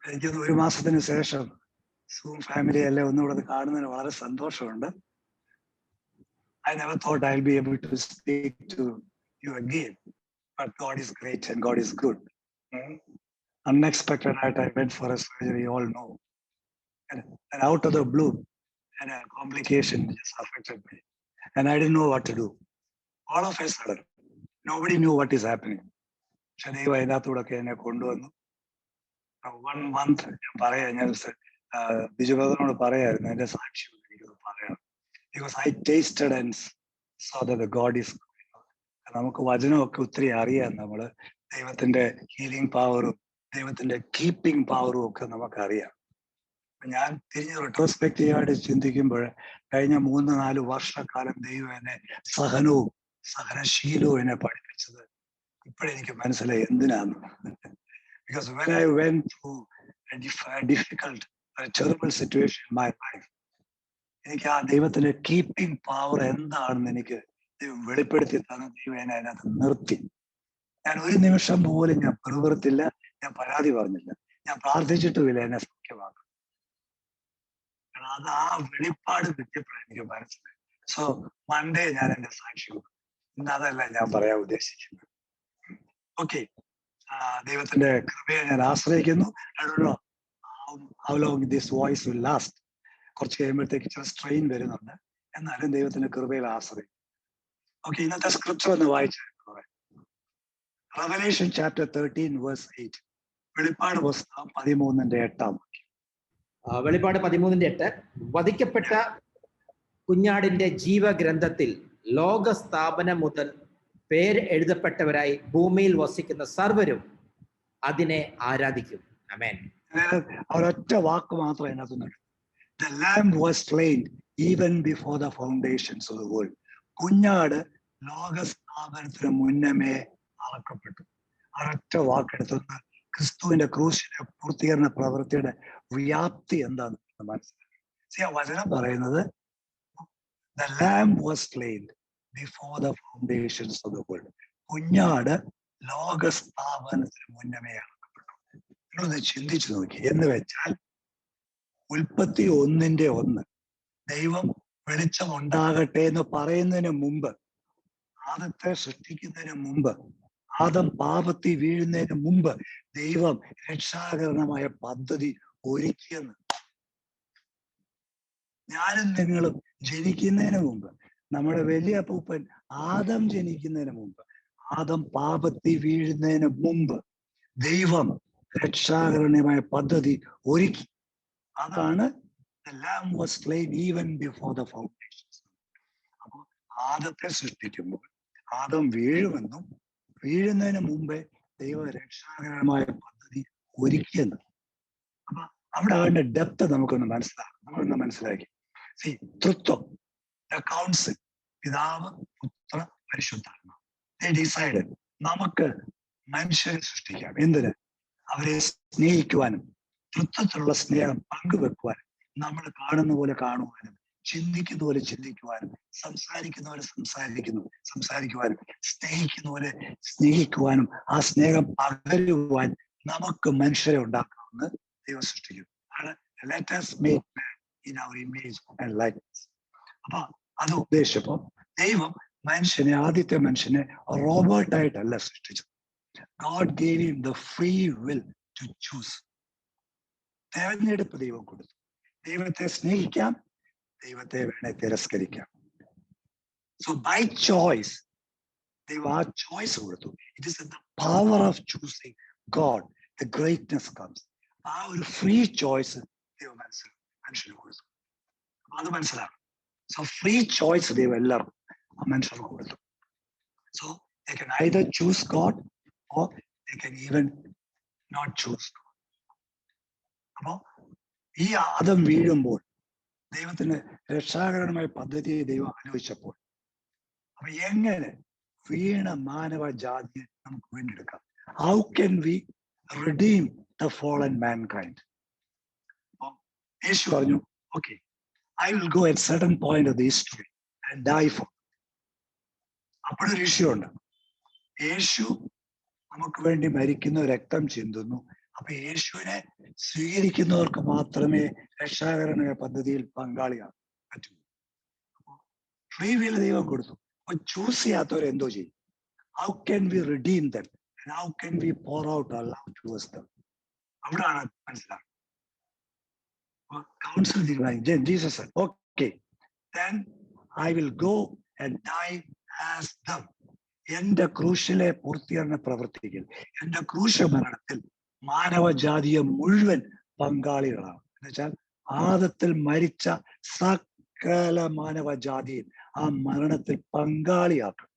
എനിക്കൊന്ന് 1 മാസത്തിന് ശേഷം സൂം ഫാമിലി എല്ലാം ഒന്നുകൂടെ കാണുന്നതിന് വളരെ സന്തോഷമുണ്ട്. I never thought I'll be able to speak to you again, but God is great and God is good. Unexpected that I went for a surgery, you all know. And out of the blue, and a complication just affected me. And I didn't know what to do. All of a sudden, nobody knew what is happening. പക്ഷെ ദൈവം അതിനകത്തൂടൊക്കെ എന്നെ കൊണ്ടുവന്നു. 1 month ഞാൻ പറയാം, ഞാൻ ബിജുബദനോട് പറയായിരുന്നു എന്റെ സാക്ഷ്യം എനിക്കത് പറയണം. Because I tasted and saw that the God is good. നമുക്ക് വചനമൊക്കെ ഒത്തിരി അറിയാം. നമ്മള് ദൈവത്തിന്റെ ഹീലിംഗ് പവറും ദൈവത്തിന്റെ കീപ്പിംഗ് പവറും ഒക്കെ നമുക്കറിയാം. ഞാൻ തിരിഞ്ഞ് റെട്രോസ്പെക്റ്റീവായിട്ട് ചിന്തിക്കുമ്പോൾ കഴിഞ്ഞ 3-4 വർഷക്കാലം ദൈവം എന്നെ സഹനവും സഹനശീലവും എന്നെ പഠിപ്പിച്ചത് ഇപ്പോഴെനിക്ക് മനസ്സിലായി എന്തിനാന്ന്. Because when I went through a difficult, a terrible situation in my life, എനിക്ക് ആ ദൈവത്തിന്റെ കീപ്പിംഗ് പവർ എന്താണെന്ന് എനിക്ക് ദൈവം വെളിപ്പെടുത്തി തന്ന ദൈവം എന്നെ അതിനകത്ത് നിർത്തി. ഞാൻ ഒരു നിമിഷം പോലും ഞാൻ പെറുപെറുത്തില്ല, ഞാൻ പരാതി പറഞ്ഞില്ല, ഞാൻ പ്രാർത്ഥിച്ചിട്ടുമില്ല എന്നെ സൗഖ്യമാക്കും. അത് ആ വെളിപ്പാട് കിട്ടിയപ്പോഴാണ് എനിക്ക് മനസ്സിലായി. സോ മൺഡേ ഞാൻ എന്റെ സാക്ഷി കൊടുക്കും. ഇന്ന് അതല്ല ഞാൻ പറയാൻ ഉദ്ദേശിക്കുന്നത്. ഓക്കെ, ദൈവത്തിന്റെ കൃപയെ ഞാൻ ആശ്രയിക്കുന്നു. How long this voice will last. കുറച്ച് കഴിയുമ്പോഴത്തേക്ക് ചില സ്ട്രെയിൻ വരുന്നുണ്ട്, എന്നാലും ദൈവത്തിന്റെ കൃപയിൽ ആശ്രയിക്കും. ഓക്കെ, ഇന്നത്തെ സ്ക്രിപ്ചർ ഒന്ന് വായിച്ചു. Revelation chapter 13 verse 8. വെളിപ്പാട് പുസ്തകം 13:8. വെളിപ്പാട് 13:8. വധിക്കപ്പെട്ട കുഞ്ഞാടിന്റെ ജീവഗ്രന്ഥത്തിൽ ലോകസ്ഥാപനം മുതൽ പേര് എഴുതപ്പെട്ടവരായി ഭൂമിയിൽ വസിക്കുന്ന സർവരും അതിനെ ആരാധിക്കും. ആമേൻ. ഒരൊറ്റ വാക്ക് മാത്രം അതിനകത്തുണ്ട്. The lamb was slain even before the foundations of the world. കുഞ്ഞാട് ലോകസ്ഥാപനത്തിന് മുന്നമേ അളക്കപ്പെട്ടു. ഒരൊറ്റ വാക്കെടുത്തുനിന്ന് ക്രിസ്തുവിന്റെ ക്രൂശിന്റെ പൂർത്തീകരണ പ്രവൃത്തിയുടെ വ്യാപ്തി എന്താണെന്ന് മനസ്സിലാക്കി. ആ വചനം പറയുന്നത് the lamb was slain before the foundations of the world. കുഞ്ഞാട് ലോകസ്ഥാപനത്തിന് മുന്നമേ അളക്കപ്പെട്ടു. നിങ്ങളൊന്ന് ചിന്തിച്ചു നോക്കി. എന്ന് വെച്ചാൽ ഉൽപ്പത്തി 1:1 ദൈവം വെളിച്ചം ഉണ്ടാകട്ടെ എന്ന് പറയുന്നതിന് മുമ്പ്, ആദത്തെ സൃഷ്ടിക്കുന്നതിന് മുമ്പ്, ആദം പാപത്തിൽ വീഴുന്നതിന് മുമ്പ് ദൈവം രക്ഷാകരണമായ പദ്ധതി ഒരുക്കിയെന്ന്. ഞാനും നിങ്ങളും ജനിക്കുന്നതിന് മുമ്പ്, നമ്മുടെ വലിയ അപ്പൂപ്പൻ ആദം ജനിക്കുന്നതിന് മുമ്പ്, ആദം പാപത്തിൽ വീഴുന്നതിന് മുമ്പ് ദൈവം രക്ഷാകരണമായ പദ്ധതി ഒരുക്കി. അതാണ് the lamb was slain even before the foundations. അപ്പൊ ആദത്തെ സൃഷ്ടിക്കുമ്പോൾ ആദം വീഴുമെന്നും വീഴുന്നതിന് മുമ്പേ ദൈവ രക്ഷാകരമായ പദ്ധതി ഒരുക്കിയെന്ന്. അപ്പൊ അവിടെ അതിന്റെ ഡെപ്ത് നമ്മളൊന്ന് മനസ്സിലാക്കി. തൃത്വം, the council, പിതാവ്, പുത്ര, പരിശുദ്ധാത്മാവ്, they decided നമുക്ക് മനുഷ്യരെ സൃഷ്ടിക്കാം. എന്തിന്? അവരെ സ്നേഹിക്കുവാനും തൃത്വത്തിലുള്ള സ്നേഹം പങ്കുവെക്കുവാനും, നമ്മൾ കാണുന്ന പോലെ കാണുവാനും, ചിന്തിക്കുന്ന പോലെ ചിന്തിക്കുവാനും, സംസാരിക്കുന്ന പോലെ സംസാരിക്കുവാനും, സ്നേഹിക്കുന്ന പോലെ സ്നേഹിക്കുവാനും, ആ സ്നേഹം പകരുവാൻ നമുക്ക് മനുഷ്യരെ ഉണ്ടാക്കാമെന്ന് ദൈവം സൃഷ്ടിക്കും. Let us make man in our image and likeness. അപ്പൊ അത് ഉദ്ദേശിച്ചപ്പോ ദൈവം മനുഷ്യനെ, ആദ്യത്തെ മനുഷ്യനെ റോബോട്ടായിട്ടല്ല സൃഷ്ടിച്ചത്. God gave him the free will to choose. തെരഞ്ഞെടുപ്പ് ദൈവം കൊടുത്തു. ദൈവത്തെ സ്നേഹിക്കാം, ദൈവത്തെ വേണേ തിരസ്കരിക്കാം. സോ ബൈ ചോയ്സ് ദൈവം ആ ചോയ്സ് കൊടുത്തു. It is the power of choosing God the greatness comes. ആ ഒരു ഫ്രീ ചോയ്സ് ദൈവം മനുഷ്യന് കൊടുത്തു. അത് മനസ്സിലാക്കണം. സോ ഫ്രീ ചോയ്സ് ദൈവം എല്ലാവർക്കും മനുഷ്യർക്ക് കൊടുത്തു. So they can either choose God or they can even not choose God. അപ്പോ ഈ ആദം വീഴുമ്പോൾ ദൈവത്തിന് രക്ഷാകരമായ പദ്ധതിയെ ദൈവം ആലോചിച്ചപ്പോൾ, അപ്പൊ എങ്ങനെ വീണ മാനവ ജാതിയെ നമുക്ക് വീണ്ടെടുക്കാം? How can we redeem the fallen mankind? യേശു പറഞ്ഞു, okay, I will go at certain point of the history and die for. അപ്പോഴൊരു ഇഷ്യൂ ഉണ്ട്. യേശു നമുക്ക് വേണ്ടി മരിക്കുന്നു, രക്തം ചിന്തുന്നു, അപ്പൊ യേശുവിനെ സ്വീകരിക്കുന്നവർക്ക് മാത്രമേ രക്ഷാകരണ പദ്ധതിയിൽ പങ്കാളിയാകാൻ പറ്റൂ. ഫ്രീ വിൽ ദൈവം കൊടുത്തു. അപ്പൊ ചൂസ് ചെയ്യാത്തവർ എന്തോ ചെയ്യും? How can we redeem them? How can we pour out our love towards them? അവിടാണ് മനസ്സിലാക്കുന്നത്. കൗൺസിൽ തീരുമാനിക്കും. Jesus said, okay, then I will go and die as them. എന്റെ ക്രൂശിലെ പൂർത്തീകരണ പ്രവർത്തികൾ, എന്റെ ക്രൂശ മരണത്തിൽ മാനവജാതിയെ മുഴുവൻ പങ്കാളികളാണ്. എന്നുവെച്ചാൽ ആദത്തിൽ മരിച്ച സകല മാനവജാതിയെ ആ മരണത്തിൽ പങ്കാളിയാക്കും.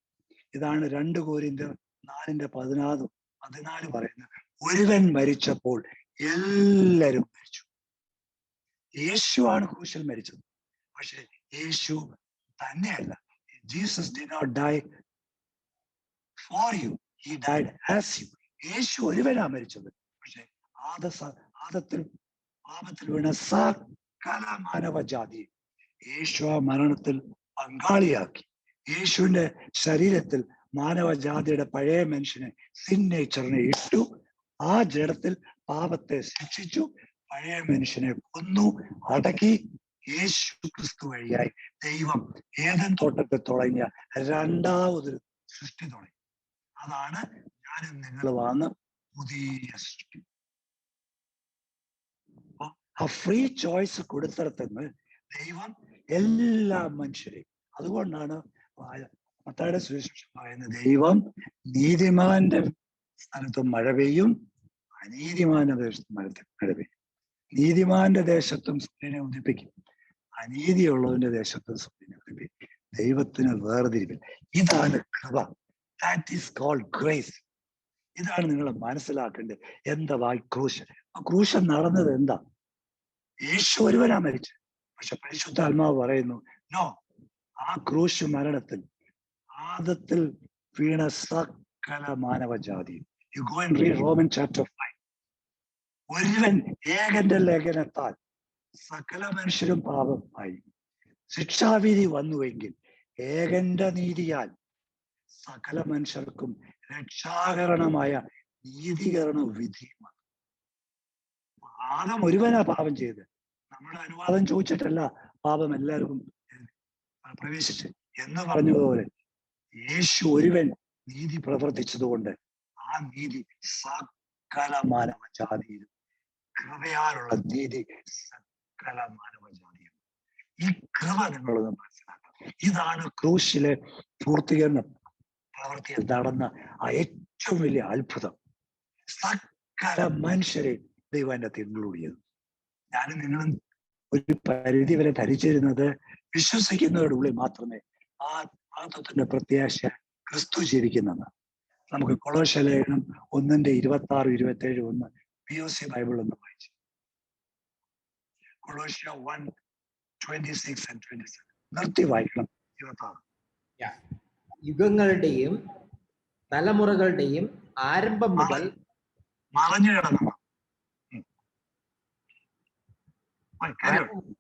ഇതാണ് 2 Corinthians 4:14 പറയുന്നത്. ഒരുവൻ മരിച്ചപ്പോൾ എല്ലാവരും മരിച്ചു. യേശുവാണ് ക്രൂശിൽ മരിച്ചത്. പക്ഷെ യേശു തന്നെയല്ല. Jesus did not die for you, he died as you. യേശു ഒരുവനാ മരിച്ചത്. പക്ഷെ ആദത്തിൽ പാപത്തിൽ വീണ സകല മാനവജാതി യേശു ആ മരണത്തിൽ പങ്കാളിയാക്കി. യേശുവിന്റെ ശരീരത്തിൽ മാനവജാതിയുടെ പഴയ മനുഷ്യനെ, സിൻ നേച്ചറിനെ ഇട്ടു. ആ ജഡത്തിൽ പാപത്തെ ശിക്ഷിച്ചു, പഴയ മനുഷ്യനെ കൊന്നു, അടക്കി. യേശു ക്രിസ്തു വഴിയായി ദൈവം ഏദൻ തോട്ടത്തിൽ തുടങ്ങിയ 2ാമതൊരു സൃഷ്ടി തുടങ്ങി. അതാണ് ഞാനും നിങ്ങളുമാണ് പുതിയ സൃഷ്ടി. ആ ഫ്രീ ചോയ്സ് കൊടുത്തിടത്തുനിന്ന് ദൈവം എല്ലാ മനുഷ്യരെയും, അതുകൊണ്ടാണ് മത്തായിയുടെ സുവിശേഷം പറയുന്നത്, ദൈവം നീതിമാന്റെ സ്ഥലത്തും മഴ പെയ്യും, അനീതിമാന്റെ ദേശത്തും മഴ പെയ്യും. നീതിമാന്റെ ദേശത്തും സൂര്യനെ ഉദിപ്പിക്കും, അനീതിയുള്ളവന്റെ ദേശത്തും സൂര്യനെ ഉദിപ്പിക്കും. ദൈവത്തിന് വേർതിരിവില്ല. ഇതാണ് കൃപ. That is called grace. ഇതാണ് നിങ്ങൾ മനസ്സിലാക്കേണ്ടത്. എന്താ ക്രൂശ്? ആ ക്രൂശ് നടന്നത് എന്താ? യേശു ഒരുവനാ മരിച്ചു. പക്ഷെ പരിശുദ്ധാത്മാവ് പറയുന്നു, നോ, ആ ക്രൂശ് മരണത്തിൽ ആദത്തിൽ വീണ സകല മാനവജാതി. You go and read Roman chapter 5. ഒരുവൻ ഏകന്റെ ലേഖനത്താൽ സകല മനുഷ്യരും പാപമായി ശിക്ഷാവിധി വന്നുവെങ്കിൽ ഏകന്റെ നീതിയാൽ സകല മനുഷ്യർക്കും രക്ഷാകരണമായ നീതീകരണ വിധിയുമാണ്. ആദം ഒരുവനാ പാപം ചെയ്ത്. നമ്മുടെ അനുവാദം ചോദിച്ചിട്ടല്ല പാപം എല്ലാവർക്കും പ്രവേശിച്ച്. എന്ന് പറഞ്ഞതുപോലെ യേശു ഒരുവൻ നീതി പ്രവർത്തിച്ചതുകൊണ്ട് ആ നീതി സകല മാനവജാതിയിലും, കൃപയാലുള്ള നീതി സകല മാനവജാതിയും. ഈ കൃപ നിങ്ങളൊന്ന് മനസ്സിലാക്കണം. ഇതാണ് ക്രൂശിലെ പൂർത്തീകരണ പ്രവർത്തിയിൽ നടന്ന ആ ഏറ്റവും വലിയ അത്ഭുതം. സകല മനുഷ്യരെ ദൈവം എന്റെ ഇൻക്ലൂഡ് ചെയ്തു. ഞാനും നിങ്ങളും ഒരു പരിധി വരെ ധരിച്ചിരുന്നത് വിശ്വസിക്കുന്നവരുടെ ഉള്ളിൽ മാത്രമേ ആ ആത്മത്തിന്റെ പ്രത്യാശ ക്രിസ്തു ജീവിക്കുന്നെന്ന്. നമുക്ക് കൊളോസ്യ ലേഖനം 1:26-27 POC ബൈബിൾ ഒന്ന് വായിച്ചു. കൊളോസ്യ 1:26-27 നിർത്തി വായിക്കണം. 26. യുഗങ്ങളുടെയും തലമുറകളുടെയും ആരംഭം മുതൽ മറഞ്ഞു കിടന്ന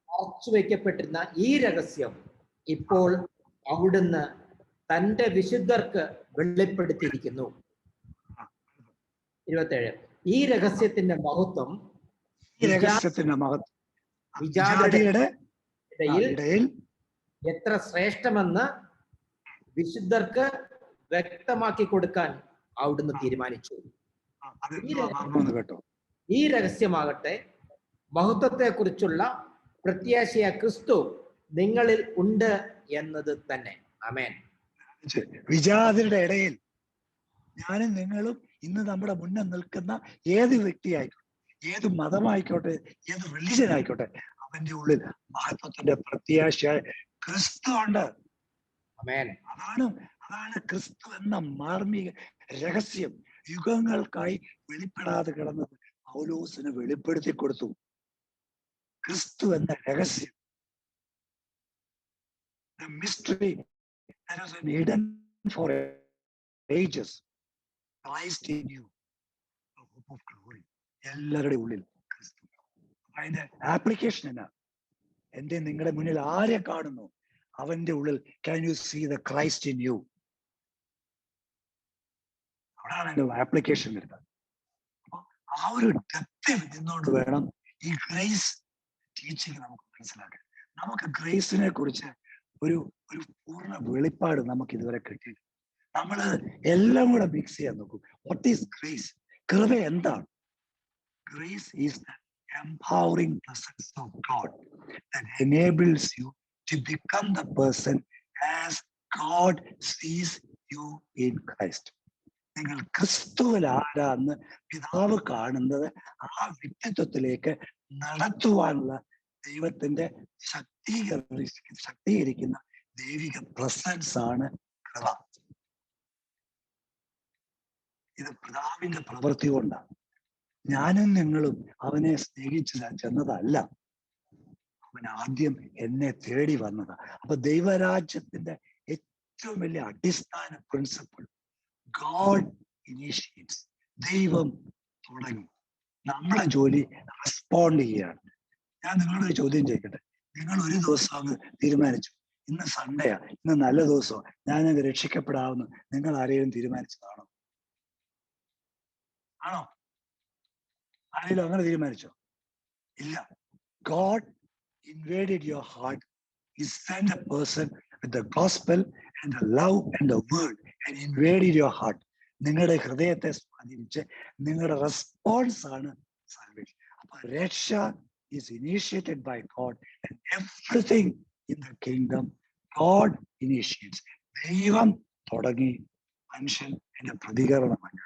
മറച്ചു വയ്ക്കപ്പെട്ടിരുന്ന ഈ രഹസ്യം ഇപ്പോൾ അവിടുന്ന് തന്റെ വിശുദ്ധർക്ക് വെളിപ്പെടുത്തിയിരിക്കുന്നു. 27. ഈ രഹസ്യത്തിന്റെ മഹത്വം വിജാതിയുടെ ഇടയിൽ എത്ര ശ്രേഷ്ഠമെന്ന് വിശുദ്ധർക്ക് വ്യക്തമാക്കി കൊടുക്കാൻ അവിടുന്ന് തീരുമാനിച്ചു. ഈ രഹസ്യമാകട്ടെ മഹത്വത്തെ കുറിച്ചുള്ള പ്രത്യാശയ ക്രിസ്തു നിങ്ങളിൽ ഉണ്ട് എന്നത് തന്നെ. ആമേൻ. വിജാതിയുടെ ഇടയിൽ ഞാനും നിങ്ങളും ഇന്ന് നമ്മുടെ മുന്നിൽ നിൽക്കുന്ന ഏത് വ്യക്തിയായിക്കോട്ടെ, ഏത് മതമായിക്കോട്ടെ, ഏത് റിലിജൻ ആയിക്കോട്ടെ, അവന്റെ ഉള്ളിൽ മഹത്വത്തിന്റെ പ്രത്യാശയായ ക്രിസ്തു ഉണ്ട്. അതാണ് ക്രിസ്തു എന്ന മാർമിക രഹസ്യം യുഗങ്ങൾക്കായി വെളിപ്പെടാതെ കിടന്നത് പൗലോസിന് വെളിപ്പെടുത്തി കൊടുത്തു. ക്രിസ്തു എന്ന രഹസ്യം, the mystery that has been hidden for ages, Christ in you, the hope of glory. എല്ലാവരുടെ ഉള്ളിൽ ക്രിസ്തു. അതിന്റെ ആപ്ലിക്കേഷൻ എന്നാ? എന്റെ നിങ്ങളുടെ മുന്നിൽ ആരെ കാണുന്നു അവന്റെ ഉള്ളിൽ can you see the Christ in you? അവിടാണ് എന്റെ ആപ്ലിക്കേഷൻ വരുന്നത്. ആ ഒരു ഡെപ്തിൽ നിന്നുകൊണ്ട് വേണം ഈ ഗ്രേസ് ടീച്ചിങ് നമുക്ക് മനസ്സിലാക്കാൻ. നമുക്ക് ഗ്രേസിനെ കുറിച്ച് ഒരു ഒരു പൂർണ്ണ വെളിപ്പാട് നമുക്ക് ഇതുവരെ കിട്ടി. നമ്മൾ എല്ലാം കൂടെ മിക്സ് ചെയ്യാൻ നോക്കും. What is grace? കൃപ എന്താണ്? Grace is the empowering presence of God that enables you to become the person as God sees you in Christ. നിങ്ങൾ ക്രിസ്തുവിൽ ആരാന്ന് പിതാവ് കാണുന്നത് ആ വ്യക്തിത്വത്തിലേക്ക് നടത്തുവാനുള്ള ദൈവത്തിന്റെ ശക്തീകരിക്കുന്ന ദൈവിക പ്രസൻസ് ആണ് കൃപ. ഇത് പിതാവിന്റെ പ്രവൃത്തി കൊണ്ടാണ്. ഞാനും നിങ്ങളും അവനെ സ്നേഹിച്ചു ചെന്നതല്ല, അവൻ ആദ്യം എന്നെ തേടി വന്നതാ. അപ്പൊ ദൈവരാജ്യത്തിന്റെ ഏറ്റവും വലിയ അടിസ്ഥാന പ്രിൻസിപ്പിൾ ഗോഡ് ഇനീഷ്യേറ്റ്സ്. ദൈവം തുടങ്ങി, നമ്മളെ ജോലി റെസ്പോണ്ട് ചെയ്യാണ്. ഞാൻ നിങ്ങളോട് ചോദ്യം ചോദിക്കട്ടെ, നിങ്ങൾ ഒരു ദിവസം അങ്ങ് തീരുമാനിച്ചു ഇന്ന് സൺഡേയാ, ഇന്ന് നല്ല ദിവസമോ, ഞാനങ്ങ് രക്ഷിക്കപ്പെടാവുന്ന നിങ്ങൾ ആരെയും തീരുമാനിച്ചതാണോ? ആണോ? ആരെങ്കിലും അങ്ങനെ തീരുമാനിച്ചോ? ഇല്ല. God invaded your heart. He sent a person with the gospel and the love and the word and invaded your heart. നിങ്ങളുടെ ഹൃദയത്തെ സ്വാധീനിച്ച് നിങ്ങളുടെ റെസ്പോൺസ് ആണ് സാൽവേഷൻ. അപ്പൊ രക്ഷ is initiated by God and everything in the kingdom God initiates. ദൈവം തുടങ്ങി, മനുഷ്യൻ എന്റെ പ്രതികരണമാണ്.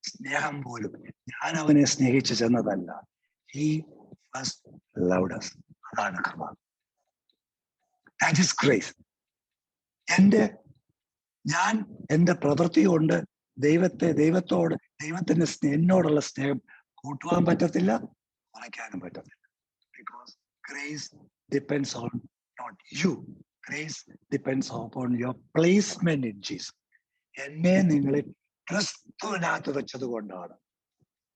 സ്നേഹം പോലും ഞാൻ അവനെ സ്നേഹിച്ചു ചെന്നതല്ല. He first loved us. അതാണ് കൃപ. That is grace. ഞാൻ എന്റെ പ്രവൃത്തി കൊണ്ട് ദൈവത്തിന്റെ എന്നോടുള്ള സ്നേഹം കൂട്ടുവാൻ പറ്റത്തില്ല, കുറയ്ക്കാനും പറ്റത്തില്ല. Because grace depends on not you. Grace depends upon your placement in Jesus. എന്നെ നിങ്ങളിൽ ക്രിസ്തുവിനകത്ത് വെച്ചത് കൊണ്ടാണ്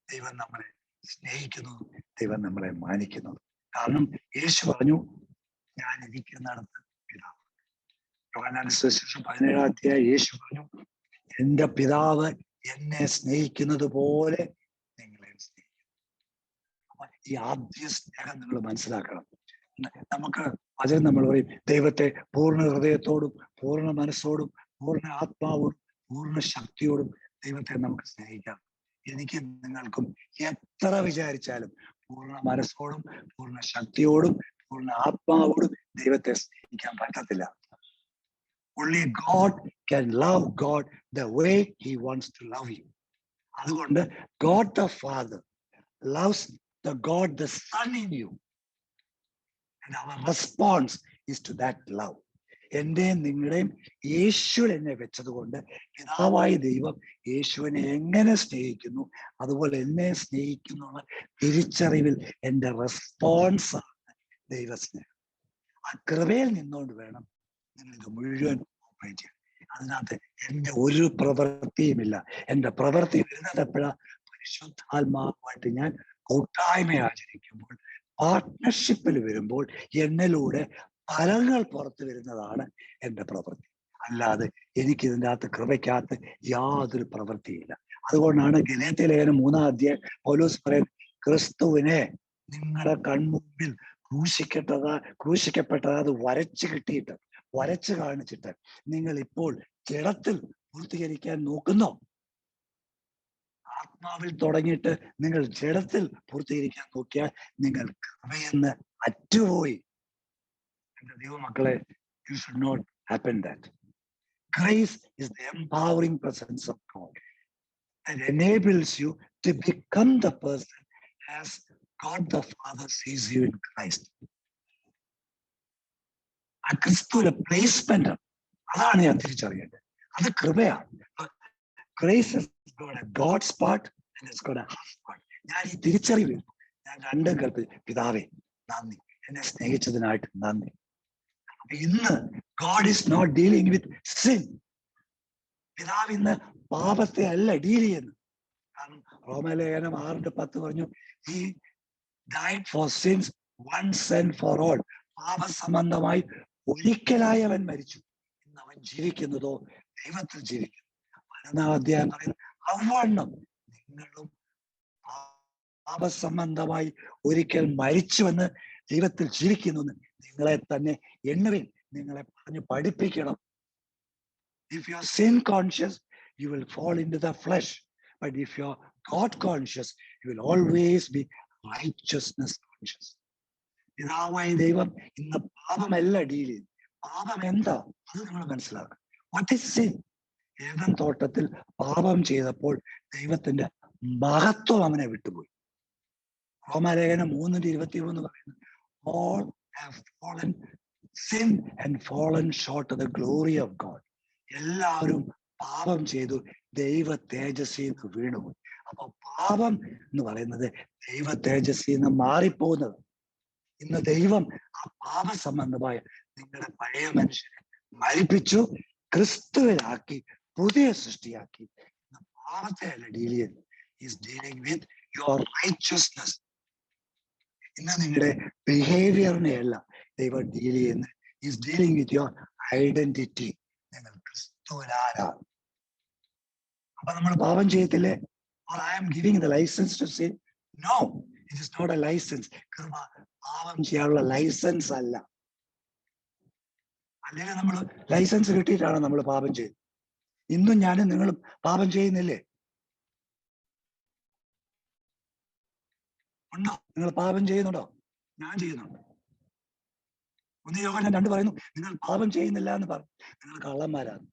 ദൈവം നമ്മളെ സ്നേഹിക്കുന്നത്, ദൈവം നമ്മളെ മാനിക്കുന്നത്. കാരണം യേശു പറഞ്ഞു, ഞാൻ ഇരിക്കുന്നിടത്ത് പിതാവ്. യോഹന്നാന്റെ സുവിശേഷം 17-ാം അധ്യായം യേശു പറഞ്ഞു, എന്റെ പിതാവ് എന്നെ സ്നേഹിക്കുന്നത് പോലെ നിങ്ങളെ സ്നേഹിക്കും. അപ്പൊ ഈ ആദ്യ സ്നേഹം നിങ്ങൾ മനസ്സിലാക്കണം. നമുക്ക് വചനം നമ്മൾ പറയും, ദൈവത്തെ പൂർണ്ണ ഹൃദയത്തോടും പൂർണ്ണ മനസ്സോടും പൂർണ്ണ ആത്മാവോടും പൂർണ്ണ ശക്തിയോടും ദൈവത്തെ നമുക്ക് സ്നേഹിക്കാം. എനിക്ക് നിങ്ങൾക്കും എത്ര വിചാരിച്ചാലും പൂർണ്ണ മനസ്സോടും പൂർണ്ണ ശക്തിയോടും പൂർണ്ണ ആത്മാവോടും ദൈവത്തെ സ്നേഹിക്കാൻ പറ്റത്തില്ല. Only God can love God the way He wants to love you. അതുകൊണ്ട് God the Father loves the God the Son in you. And our response is to that love. എന്റെയും നിങ്ങളുടെയും യേശുവിൽ എന്നെ വെച്ചത് കൊണ്ട് പിതാവായ ദൈവം യേശുവിനെ എങ്ങനെ സ്നേഹിക്കുന്നു അതുപോലെ എന്നെ സ്നേഹിക്കുന്ന തിരിച്ചറിവിൽ എന്റെ റെസ്പോൺസ് ആണ് ദൈവസ്നേഹം. ആ കൃപയിൽ നിന്നുകൊണ്ട് വേണം നിങ്ങൾക്ക് മുഴുവൻ ഓപ്പറേറ്റ് ചെയ്യാൻ. അതിനകത്ത് എന്റെ ഒരു പ്രവൃത്തിയുമില്ല. എന്റെ പ്രവൃത്തി വരുന്നത് എപ്പോഴാ? പരിശുദ്ധാത്മാവുമായിട്ട് ഞാൻ കൂട്ടായ്മ ആചരിക്കുമ്പോൾ, പാർട്ട്ണർഷിപ്പിൽ വരുമ്പോൾ എന്നിലൂടെ ഫലങ്ങൾ പുറത്തു വരുന്നതാണ് എന്റെ പ്രവൃത്തി. അല്ലാതെ എനിക്ക് ഇതിൻ്റെ അകത്ത് കൃപയ്ക്കകത്ത് യാതൊരു പ്രവൃത്തിയില്ല. അതുകൊണ്ടാണ് ഗലാത്യ ലേഖനം 3-ാം അധ്യായം പൗലോസ് പറയുന്നത്, ക്രിസ്തുവിനെ നിങ്ങളുടെ കൺമുമ്പിൽ ക്രൂശിക്കപ്പെട്ടത് അത് വരച്ചു കാണിച്ചിട്ട് നിങ്ങൾ ഇപ്പോൾ ജഡത്തിൽ പൂർത്തീകരിക്കാൻ നോക്കുന്നോ? ആത്മാവിൽ തുടങ്ങിയിട്ട് നിങ്ങൾ ജഡത്തിൽ പൂർത്തീകരിക്കാൻ നോക്കിയാൽ നിങ്ങൾ കൃപയെന്ന് അറ്റുപോയി. എന്റെ ദൈവമക്കളെ, you should not happen that. Grace is the empowering presence of God that enables you to become the person as God the Father sees you in Christ. ആ ക്രിസ്തുവിലെ പ്ലേസ്മെന്റ് അതാണ് ഞാൻ തിരിച്ചറിയേണ്ടത്. അത് കൃപയാണ്. Grace has got a God's part and it's got a half part. ഞാൻ ഈ തിരിച്ചറിവ് ഞാൻ രണ്ടും കൽപ്പിച്ചു. പിതാവേ നന്ദി, എന്നെ സ്നേഹിച്ചതിനായിട്ട് നന്ദി. ഇന്ന് God is not dealing with sin. പിതാവ് ഇന്ന് പാപത്തെ അല്ല ഡീൽ ചെയ്യുന്നത്. കാരണം റോമലേഖനം 6:10 പറഞ്ഞു, He died for sins once and for all. പാപസംബന്ധമായി ഒരിക്കലായി അവൻ മരിച്ചു. ഇന്ന് അവൻ ജീവിക്കുന്നതോ ദൈവത്തിൽ ജീവിക്കുന്നു. 11-ാം അധ്യായം പറയുന്നത്, അവണ്ണം നിങ്ങളും പാപസംബന്ധമായി ഒരിക്കൽ മരിച്ചുവെന്ന് ദൈവത്തിൽ ജീവിക്കുന്നു നിങ്ങളെ തന്നെ എണ്ണുവിൻ. നിങ്ങളെ പറഞ്ഞ് പഠിപ്പിക്കണം. If you are sin conscious, you will fall into the flesh. But if you are God conscious, you will always be righteousness conscious. പിതാവായ ദൈവം ഇന്ന് പാപമല്ല ഡീൽ ചെയ്യും. പാപം എന്താ അത് നിങ്ങൾ മനസ്സിലാക്കുക. What is sin? ഏദൻ തോട്ടത്തിൽ പാപം ചെയ്തപ്പോൾ ദൈവത്തിന്റെ മഹത്വം അവനെ വിട്ടുപോയി. റോമാലേഖനം 3:23 പറയുന്നത് all have fallen sin and fallen short of the glory of God. എല്ലാവരും പാപം ചെയ്തു, ദൈവ തേജസ്സിൽ നിന്ന് വീണുപോയി. അപ്പൊ പാപം എന്ന് പറയുന്നത് ദൈവ തേജസ്സിൽ നിന്ന് മാറിപ്പോകുന്നത്. ഇന്ന് ദൈവം ആ പാപ സംബന്ധമായ നിങ്ങളുടെ പഴയ മനുഷ്യനെ മരിപ്പിച്ചു, ക്രിസ്തുവിലാക്കി, പുതിയ സൃഷ്ടിയാക്കി. പാപത്തെ അല്ല ഡീൽ ചെയ്യുന്നത്. Is dealing with your righteousness. ഇന്ന് നിങ്ങളുടെ ബിഹേവിയറിനെ അല്ല ദൈവം ഡീൽ ചെയ്യുന്നത്. Is dealing with your identity. നിങ്ങൾ ക്രിസ്തുവിലാരാണ്. അപ്പൊ നമ്മൾ പാപം ചെയ്യത്തില്ലേ? or I am giving the license to sin? No, it is not a license. കൃപ പാപം ചെയ്യാനുള്ള ലൈസൻസ് അല്ല. അല്ലെങ്കിൽ നമ്മൾ ലൈസൻസ് കിട്ടിയിട്ടാണ് നമ്മൾ പാപം ചെയ്യുന്നത്. ഇന്നും ഞാനും നിങ്ങളും പാപം ചെയ്യുന്നില്ലേ? ഉണ്ടോ? നിങ്ങൾ പാപം ചെയ്യുന്നുണ്ടോ? ഞാൻ ചെയ്യുന്നുണ്ട്. 1 യോഹന്നാൻ 2 പറയുന്നു, നിങ്ങൾ പാപം ചെയ്യുന്നില്ല എന്ന് പറഞ്ഞു. നിങ്ങൾ കള്ളന്മാരാണ്.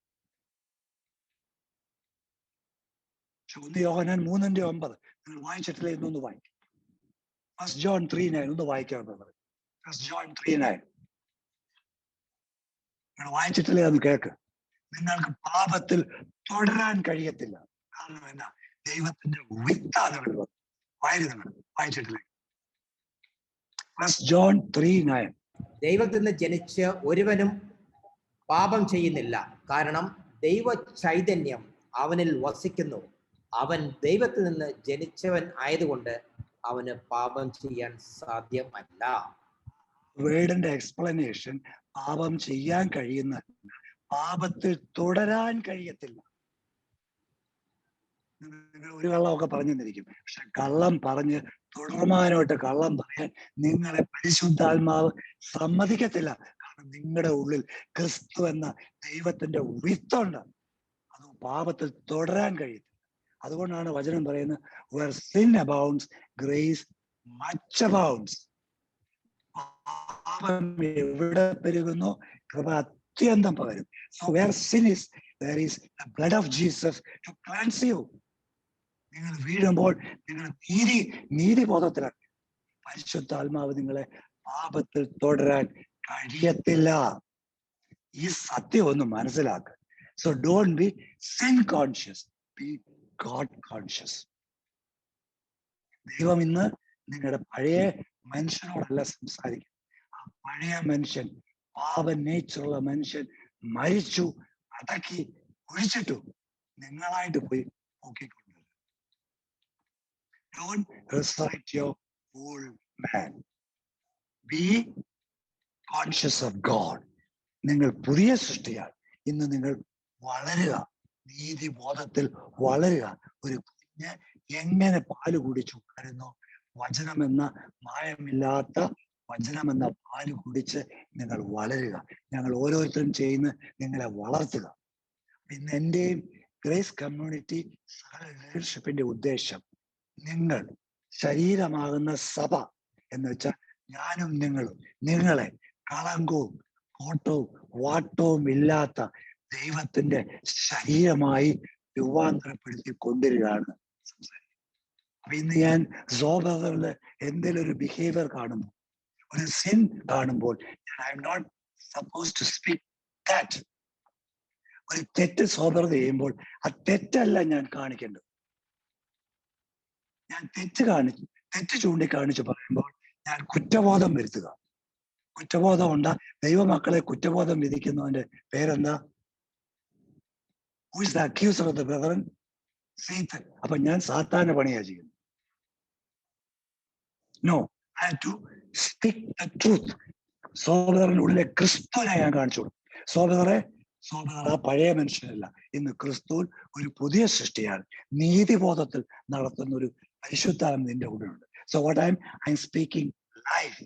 1 യോഹന്നാൻ 3:9 നിങ്ങൾ വായിച്ചിട്ടില്ലേ? ഇന്നൊന്ന് വായിക്കും. 1 John 3:9 ഒന്ന് വായിക്കാൻ പറഞ്ഞു. 1 John 3:9 നിങ്ങൾ വായിച്ചിട്ടില്ലേ? അത് കേക്ക്. നിങ്ങൾക്ക് പാപത്തിൽ തുടരാൻ കഴിയത്തില്ല. കാരണം എന്നാ? ദൈവത്തിന്റെ വിത്താണ് വായിച്ചിട്ടില്ലേ? 1 John 3:9 ദൈവത്തിൽ നിന്ന് ജനിച്ച് ഒരുവനും പാപം ചെയ്യുന്നില്ല, കാരണം ദൈവ ചൈതന്യം അവനിൽ വസിക്കുന്നു. അവൻ ദൈവത്തിൽ നിന്ന് ജനിച്ചവൻ ആയതുകൊണ്ട് അവന് പാപം ചെയ്യാൻ സാധ്യമല്ല. വേർഡിന്റെ എക്സ്പ്ലനേഷൻ പാപം ചെയ്യാൻ കഴിയുന്ന, പാപത്തിൽ തുടരാൻ കഴിയത്തില്ല. ഒരു കള്ളമൊക്കെ പറഞ്ഞെന്നിരിക്കും, പക്ഷെ കള്ളം പറഞ്ഞ് തുടർമാനോട്ട് കള്ളം പറയാൻ നിങ്ങളെ പരിശുദ്ധാത്മാവ് സമ്മതിക്കത്തില്ല. കാരണം നിങ്ങളുടെ ഉള്ളിൽ ക്രിസ്തു എന്ന ദൈവത്തിന്റെ വിത്തുണ്ട്. അത് പാപത്തിൽ തുടരാൻ കഴിയത്തില്ല. അതുകൊണ്ടാണ് വചനം പറയുന്നത്, where sin abounds, grace much abounds. പാപം എവിടെ പെരുകുന്നു, കൃപ അത്യന്തം പകരും. So where sin is, there is the blood of Jesus to cleanse you. നിങ്ങൾ വീഴുമ്പോൾ നിങ്ങൾ നീതിബോധത്തിലാണ്. പരിശുദ്ധാത്മാവ് നിങ്ങളെ പാപത്തിൽ തുടരാൻ കഴിയത്തില്ല. ഈ സത്യം ഒന്ന് മനസ്സിലാക്കുക. So don't be sin conscious, be God conscious. ദൈവം ഇന്ന് നിങ്ങളുടെ പഴയ മനുഷ്യനോടല്ല സംസാരിക്കും. ആ പഴയ മനുഷ്യൻ, പാപ നേച്ചറുള്ള മനുഷ്യൻ മരിച്ചു, അടക്കി, ഒഴിച്ചിട്ടു. നിങ്ങളായിട്ട് പോയി നോക്കിക്കൊണ്ടു. Don't resurrect your old man. Be conscious of God. നിങ്ങൾ പുതിയ സൃഷ്ടിയാണ്. ഇന്ന് നിങ്ങൾ വളരുക, നീതിബോധത്തിൽ വളരുക. ഒരു കുഞ്ഞ് എങ്ങനെ പാല് കുടിച്ചു വളരുന്നു, വചനമെന്ന മായമില്ലാത്ത വചനമെന്ന പാല് കുടിച്ച് നിങ്ങൾ വളരുക. ഞങ്ങൾ ഓരോരുത്തരും ചെയ്യുന്ന നിങ്ങളെ വളർത്തുക. ഇന്ന് എന്റെയും ഗ്രേസ് കമ്മ്യൂണിറ്റി സകല ലീഡർഷിപ്പിന്റെ ഉദ്ദേശം, നിങ്ങൾ ശരീരമാകുന്ന സഭ എന്ന് വെച്ചാൽ ഞാനും നിങ്ങളും, നിങ്ങളെ കളങ്കവും കോട്ടവും വാട്ടവും ഇല്ലാത്ത ദൈവത്തിന്റെ ശരീരമായി രൂപാന്തരപ്പെടുത്തി കൊണ്ടുവരികയാണ് സംസാരിക്കുന്നത്. അപ്പൊ ഇന്ന് ഞാൻ സോബറിൽ എന്തെങ്കിലും ഒരു ബിഹേവിയർ കാണുമ്പോൾ, ഒരു സിൻ കാണുമ്പോൾ, I am not suppose to speak that. ഒരു തെറ്റ് സോബർ ചെയ്യുമ്പോൾ ആ തെറ്റല്ല ഞാൻ കാണിക്കേണ്ടത്. ഞാൻ തെറ്റ് ചൂണ്ടിക്കാണിച്ച് പറയുമ്പോൾ ഞാൻ കുറ്റബോധം വരുത്തുക. കുറ്റബോധം ഉണ്ടാ. ദൈവമക്കളെ കുറ്റബോധം വിധിക്കുന്നവന്റെ പേരെന്താ? Who is the accuser of the brethren? Satan. അപ്പൊ ഞാൻ സാത്താന്റെ പണിയാ ചെയ്യുന്നത്. No, I have to speak the truth. സോദരന്റെ ഉള്ളിലെ ക്രിസ്തുവിനെ ഞാൻ കാണിച്ചു കൊടുക്കും. സോദര ആ പഴയ മനുഷ്യനല്ല, ഇന്ന് ക്രിസ്തുവിൽ ഒരു പുതിയ സൃഷ്ടിയാണ്. നീതിബോധത്തിൽ നടത്തുന്ന ഒരു പരിശുദ്ധാത്മ നിന്റെ ഉള്ളിലുണ്ട്. So what I'm speaking life.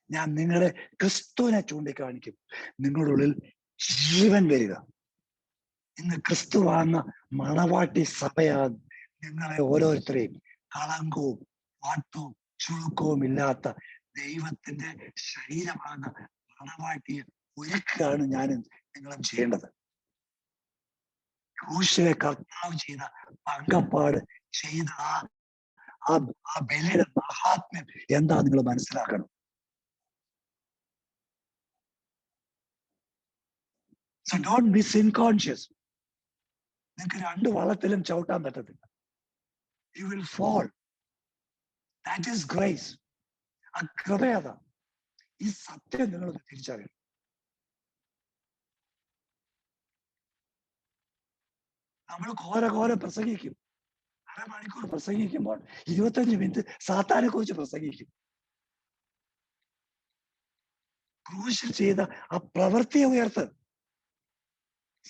ഞാൻ നിങ്ങളെ ക്രിസ്തുവിനെ ചൂണ്ടിക്കാണിക്കും. നിങ്ങളുടെ ഉള്ളിൽ ജീവൻ വരിക. ഇന്ന് ക്രിസ്തുവാകുന്ന മണവാട്ടി സഭയാണ് നിങ്ങളെ ഓരോരുത്തരെയും കളങ്കവും വാട്ടവും ചുളുക്കവും ഇല്ലാത്ത ദൈവത്തിന്റെ ശരീരമാണ് മണവാട്ടിയെ ഒരുക്കുകയാണ് ഞാനും നിങ്ങളും ചെയ്യേണ്ടത്. ക്രൂശിലെ കർത്താവ് ചെയ്ത പങ്കപ്പാട് ചെയ്ത ആ ബലിയുടെ മഹാത്മ്യം എന്താ നിങ്ങൾ മനസ്സിലാക്കണം. So don't be sin conscious. നിങ്ങൾക്ക് രണ്ട് വള്ളത്തിലും ചവിട്ടാൻ പറ്റത്തില്ല. You will fall. That is grace. ആ കൃപയത. ഈ സത്യം നിങ്ങൾ തിരിച്ചറിയണം. നമ്മൾ ഘോര പ്രസംഗിക്കും. അരമണിക്കൂർ പ്രസംഗിക്കുമ്പോൾ 25 മിനിറ്റ് സാത്താനെ കുറിച്ച് പ്രസംഗിക്കും. ക്രൂശിൽ ചെയ്ത ആ പ്രവൃത്തിയെ ഉയർത്ത്.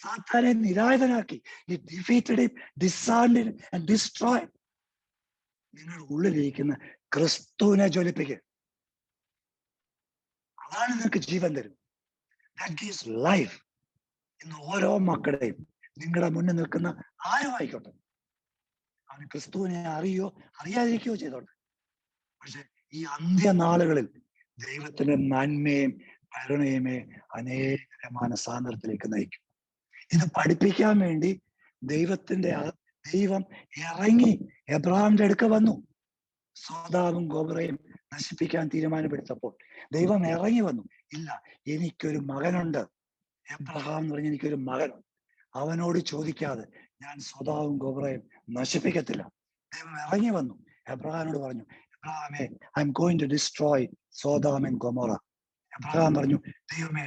സാത്താനെ നിരായുധനാക്കി. He defeated him, disarmed him and destroyed. നിങ്ങളുടെ ഉള്ളിലിരിക്കുന്ന ക്രിസ്തുവിനെ ജ്വലിപ്പിക്കുക. അതാണ് നിങ്ങൾക്ക് ജീവൻ തരും. That gives life. ഇന്ന് ഓരോ മക്കളെയും നിങ്ങളുടെ മുന്നിൽ നിൽക്കുന്ന ആരും ആയിക്കോട്ടെ, അവന് ക്രിസ്തുവിനെ അറിയോ അറിയാതിരിക്കുകയോ ചെയ്തോട്ടെ, പക്ഷെ ഈ അന്ത്യനാളുകളിൽ ദൈവത്തിന്റെ നന്മയും കരുണയുമേ അനേക മാനസാന്തരത്തിലേക്ക് നയിക്കും. ഇത് പഠിപ്പിക്കാൻ വേണ്ടി ദൈവം ഇറങ്ങി എബ്രഹാമിന്റെ അടുക്ക വന്നു. സോദോമും ഗൊമോറയും നശിപ്പിക്കാൻ തീരുമാനമെടുത്തപ്പോൾ ദൈവം ഇറങ്ങി വന്നു. ഇല്ല, എനിക്കൊരു മകനുണ്ട്, എബ്രഹാം എന്ന് പറഞ്ഞ എനിക്കൊരു മകനുണ്ട്. അവനോട് ചോദിക്കാതെ ഞാൻ സോദോമും ഗൊമോറയും നശിപ്പിക്കത്തില്ല. ദൈവം ഇറങ്ങി വന്നു. എബ്രഹാമിനോട് പറഞ്ഞു, എബ്രഹാമേ, I am going to destroy Sodom and Gomorrah. Abraham പറഞ്ഞു, ദൈവമേ,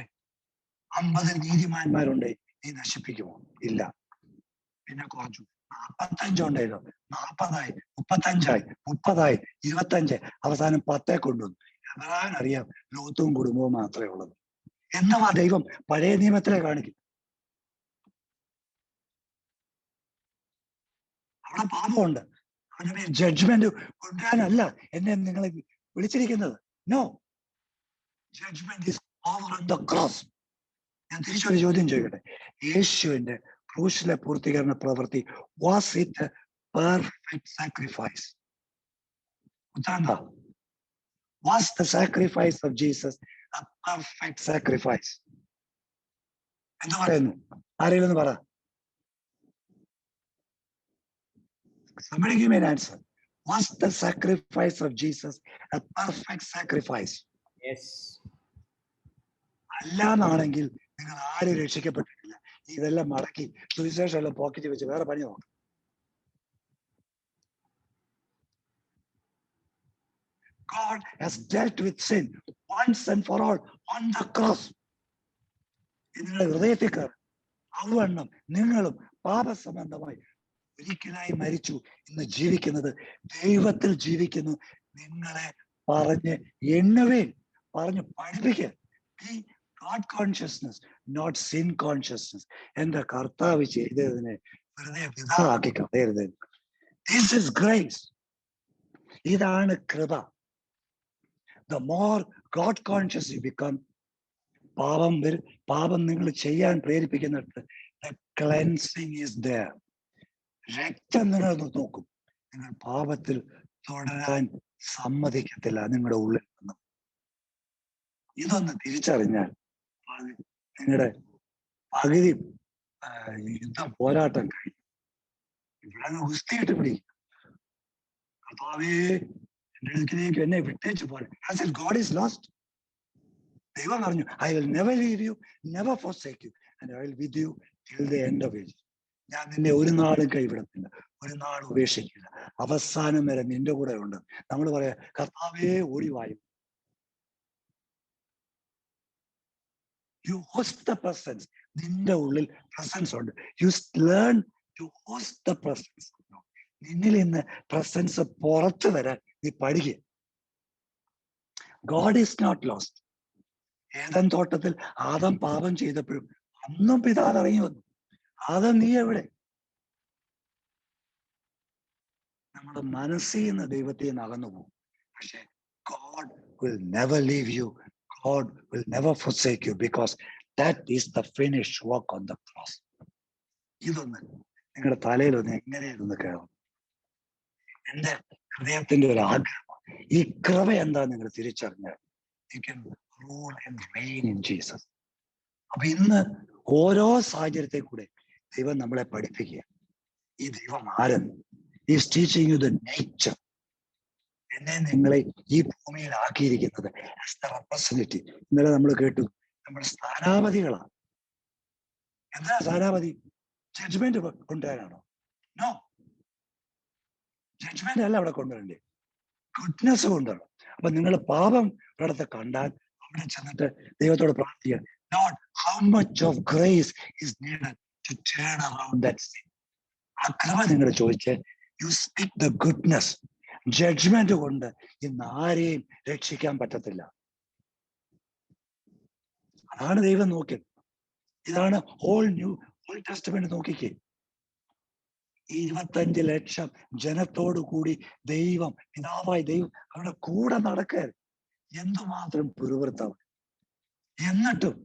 50 നീതിമാന്മാരുണ്ട്, നീ നശിപ്പിക്കുമോ? ഇല്ല. പിന്നെ കുറച്ചു, 45 ഉണ്ടായല്ലോ, 40 35 30 25 അവസാനം 10 കൊണ്ടുവന്നു. എബ്രഹാം അറിയാം ലോത്തും കുടുംബവും മാത്രമേ ഉള്ളത്. എന്തുവാ ദൈവം പഴയ നിയമത്തിലെ കാണിക്കും? അവിടെ പാപമുണ്ട്. അവന്റെ ജഡ്ജ്മെന്റ് കൊണ്ടുവരാനല്ല എന്നെ നിങ്ങളെ വിളിച്ചിരിക്കുന്നത്. No, judgement is over on the cross. ഞാൻ തിരിച്ചൊരു ചോദ്യം ചോദിക്കട്ടെ. യേശുവിന്റെ ക്രൂശിലെ പൂർത്തീകരണ പ്രവൃത്തി, was it a perfect sacrifice? ഉത്തരം, was the sacrifice of Jesus a perfect sacrifice? എന്ന് പറയുന്നു ആരെങ്കിലും ഒന്ന് പറ. Somebody give me an answer. Was the sacrifice of Jesus a perfect sacrifice? Yes. അല്ലാന്നാണെങ്കിൽ നിങ്ങൾ ആരും രക്ഷിക്കപ്പെട്ടിട്ടില്ല. ഇതെല്ലാം മടക്കി സുവിശേഷം എല്ലാം പോക്കറ്റ് വെച്ച് വേറെ പണി നോക്കാം. God has dealt with sin once and for all on the cross. നിങ്ങളുടെ ഹൃദയത്തിൽ കയറി അവണ്ണം നിങ്ങളും പാപസംബന്ധമായി ഒരിക്കലായി മരിച്ചു. ഇന്ന് ജീവിക്കുന്നത് ദൈവത്തിൽ ജീവിക്കുന്നു. നിങ്ങളെ പറഞ്ഞ് എണ്ണുവേൻ, പറഞ്ഞ് പഠിപ്പിക്കുക. God consciousness, not sin consciousness. എന്റെ കർത്താവ് ചെയ്തതിനെ വെറുതെ വൃഥാക്കി കളയരുത്. This is grace. ഇതാണ് കൃപ. The more God conscious you become, പാപം നിങ്ങൾ ചെയ്യാൻ പ്രേരിപ്പിക്കുന്നിടത്ത് the cleansing is there. രക്തം നിങ്ങൾ നോക്കും. നിങ്ങൾ പാപത്തിൽ തുടരാൻ സമ്മതിക്കത്തില്ല നിങ്ങളുടെ ഉള്ളിൽ നിന്ന്. ഇതൊന്ന് തിരിച്ചറിഞ്ഞാൽ നിങ്ങളുടെ പകുതി യുദ്ധം പോരാട്ടം കഴിഞ്ഞു. ഇവിടെ ഗുസ്തിയിട്ട് പിടിക്കും. കർത്താവേ, എന്റെ അടുക്കിലേക്ക് എന്നെ വിട്ടേച്ചു പോലെ. God is lost. ദൈവം പറഞ്ഞു, I will never leave U, never forsake U, and I will with you till the end of age. ഞാൻ നിന്നെ ഒരു നാളും കൈവിടത്തില്ല, ഒരു നാളും ഉപേക്ഷിക്കില്ല, അവസാനം വരെ നിന്റെ കൂടെ ഉണ്ട്. നമ്മൾ പറയാ, കർത്താവേ ഓടിവായും. You host the presence. നിന്റെ ഉള്ളിൽ പ്രസൻസ് ഉണ്ട്. You learn to host the presence. നിന്നിൽ നിന്ന് പ്രസൻസ് പുറത്തു വരാൻ നീ പഠിക്കുക. God is not lost. Eden തോട്ടത്തിൽ ആദം പാപം ചെയ്തപ്പോഴും അന്നും പിതാവ് ഇറങ്ങി വന്നു. ആദം, നീ എവിടെ? നമ്മുടെ മനസ്സിൽ നിന്ന് ദൈവത്തെ നിന്ന് അകന്നു പോകും. പക്ഷെ God will never leave you. God will never forsake you because that is the finished work on the cross. ഇതൊന്ന് നിങ്ങളുടെ തലയിലൊന്ന് എങ്ങനെ ഇതൊന്ന് കയറും. എന്റെ ഹൃദയത്തിന്റെ ഒരു ആഗ്രഹം ഈ കൃപ എന്താ നിങ്ങൾ തിരിച്ചറിഞ്ഞാൽ you can rule and reign in Jesus. അപ്പൊ ഇന്ന് ഓരോ സാഹചര്യത്തെ കൂടെ ദൈവം നമ്മളെ പഠിപ്പിക്കുക. ഈ ദൈവം ആരെന്ന്. Is teaching you the nature. എന്നെ നിങ്ങളെ ഈ ഭൂമിയിൽ ആക്കിയിരിക്കുന്നത് ആസ് ദ റെപ്രസെന്റേറ്റീവ്. ഇന്നലെ നമ്മൾ കേട്ടു നമ്മൾ സ്ഥാനാപതികളാണ്. എന്താ സ്ഥാനാപതി? ജഡ്ജ്മെന്റ് കൊണ്ടുവരാനാണോ? നോ, ജഡ്ജ്മെന്റ് അല്ല അവിടെ കൊണ്ടുവരണ്ടേ, ഗുഡ്നെസ് കൊണ്ടുവരണം. അപ്പൊ നിങ്ങൾ പാപം ഒരിടത്ത് കണ്ടാൽ അവിടെ ചെന്നിട്ട് ദൈവത്തോട് പ്രാർത്ഥിക്കുക, Lord how much of grace is needed to turn around that sin. ആ കൃപ നിങ്ങൾ ചോദിച്ച് you speak the goodness. Judgement കൊണ്ട് ഇന്ന് ആരെയും രക്ഷിക്കാൻ പറ്റത്തില്ല. അതാണ് ദൈവം നോക്കിയത്. ഇതാണ് ഓൾഡ് ടെസ്റ്റമെന്റ് നോക്കിക്കേ. 25 ലക്ഷം ജനത്തോടു കൂടി ദൈവം, പിതാവായ ദൈവം അവരുടെ കൂടെ നടക്കരുത്. എന്തുമാത്രം പിറുവൃത്തം. എന്നിട്ടും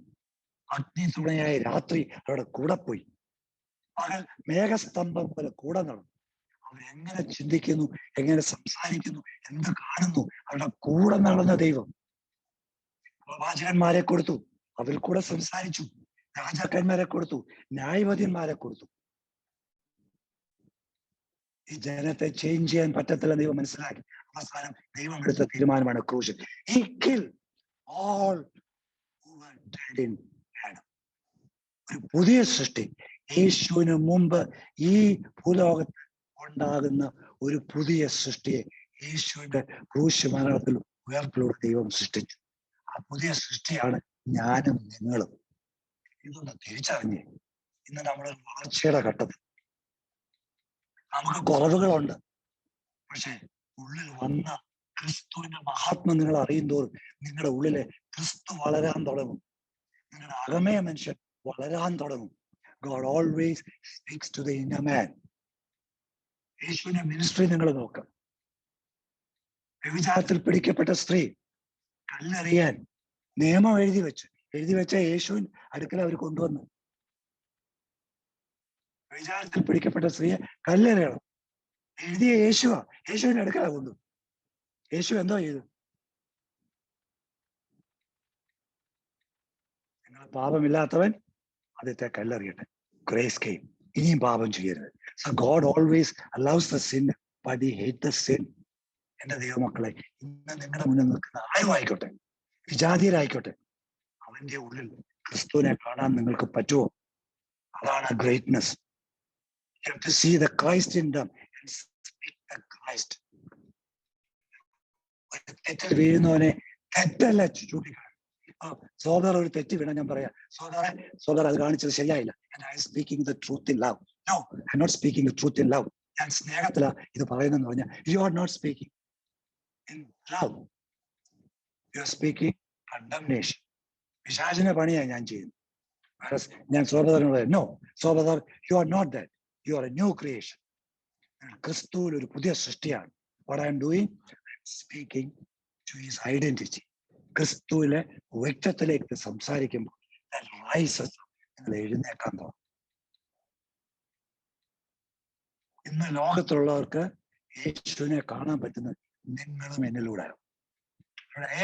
അഗ്നി തുണയായ രാത്രി അവരുടെ കൂടെ പോയി. പകൽ മേഘസ്തംഭം പോലെ കൂടെ നടന്നു. അവരെങ്ങനെ ചിന്തിക്കുന്നു, എങ്ങനെ സംസാരിക്കുന്നു, എന്ത് കാണുന്നു, അവരുടെ കൂടെ നടന്ന ദൈവം. പ്രവാചകന്മാരെ കൊടുത്തു, അവർ കൂടെ സംസാരിച്ചു. രാജാക്കന്മാരെ കൊടുത്തു, ന്യായവാദിന്മാരെ കൊടുത്തു. ഈ ജനത്തെ ചേഞ്ച് ചെയ്യാൻ പറ്റത്തില്ല ദൈവം മനസ്സിലാക്കി. അവസാനം ദൈവം എടുത്ത തീരുമാനമാണ് ക്രൂശ്. He killed all who were dead in Adam. ഒരു പുതിയ സൃഷ്ടി. യേശുവിന് മുമ്പ് ഈ ഭൂലോകത്ത് ഉണ്ടാകുന്ന ഒരു പുതിയ സൃഷ്ടിയെ യേശുവിന്റെ ക്രൂശ് മരണത്തിൽ ഉയർപ്പിലൂടെ ദൈവം സൃഷ്ടിച്ചു. ആ പുതിയ സൃഷ്ടിയാണ് ഞാനും നിങ്ങളും. ഇതൊന്ന് തിരിച്ചറിഞ്ഞേ. ഇന്ന് നമ്മൾ വളർച്ചയുടെ ഘട്ടത്തിൽ നമുക്ക് കുറവുകളുണ്ട്. പക്ഷെ ഉള്ളിൽ വന്ന ക്രിസ്തുവിന്റെ മഹാത്മ നിങ്ങൾ അറിയും തോറും നിങ്ങളുടെ ഉള്ളിലെ ക്രിസ്തു വളരാൻ തുടങ്ങും. നിങ്ങളുടെ അകമയ മനുഷ്യൻ വളരാൻ തുടങ്ങും. God always speaks to the inner man. യേശുവിന്റെ മിനിസ്ട്രി നിങ്ങൾ നോക്കാം. വ്യഭിചാരത്തിൽ പിടിക്കപ്പെട്ട സ്ത്രീ കല്ലെറിയാൻ നിയമം എഴുതി വെച്ച യേശുവിൻ അടുക്കൽ അവർ കൊണ്ടുവന്നു. വ്യഭിചാരത്തിൽ പിടിക്കപ്പെട്ട സ്ത്രീയെ കല്ലെറിയണം എഴുതിയ യേശുവിന്റെ അടുക്കല കൊണ്ടു. യേശു എന്തോ ചെയ്തു? നിങ്ങൾ പാപമില്ലാത്തവൻ ആദ്യത്തെ കല്ലെറിയട്ടെ. Grace came. ഇനിയും പാപം ചെയ്യരുത്. So God always allows the sin, but he hates the sin. എന്റെ ദൈവമക്കളെ, ഇന്ന് നിങ്ങളുടെ മുന്നിൽ നിൽക്കുന്ന ആരും ആയിക്കോട്ടെ, വിജാതിയരായിക്കോട്ടെ, അവന്റെ ഉള്ളിൽ ക്രിസ്തുവിനെ കാണാൻ നിങ്ങൾക്ക് പറ്റുമോ? അതാണ് greatness. You have to see the Christ in them and speak the Christ. തെറ്റിൽ വീഴുന്നവനെ തെറ്റല്ല ചൂണ്ടിക്കാണും. സോദർ ഒരു തെറ്റ് വീണ ഞാൻ പറയാം, സോദർ അത് കാണിച്ചത് ശരിയായില്ല. And I am speaking the truth in love. No, I am not speaking the truth in love. ഞാൻ സ്നേഹത്തില ഇത് പറയുന്നെന്ന് പറഞ്ഞാൽ you are not speaking in love. You are speaking condemnation. പിശാചിന്റെ പണിയാണ് ഞാൻ ചെയ്യുന്നത്. ഞാൻ സോദരനോട് no, സോദർ, you are not that. You are a new creation. ക്രിസ്തുവിൽ ഒരു പുതിയ സൃഷ്ടിയാണ്. What I am doing, I am speaking to his identity. ക്രിസ്തുവിലെ വ്യക്തിത്വത്തിലേക്ക് സംസാരിക്കുമ്പോൾ നിങ്ങൾ എഴുന്നേക്കാൻ തോന്നും. ഇന്ന് ലോകത്തുള്ളവർക്ക് യേശുവിനെ കാണാൻ പറ്റുന്നത് നിങ്ങളും എന്നിലൂടെ.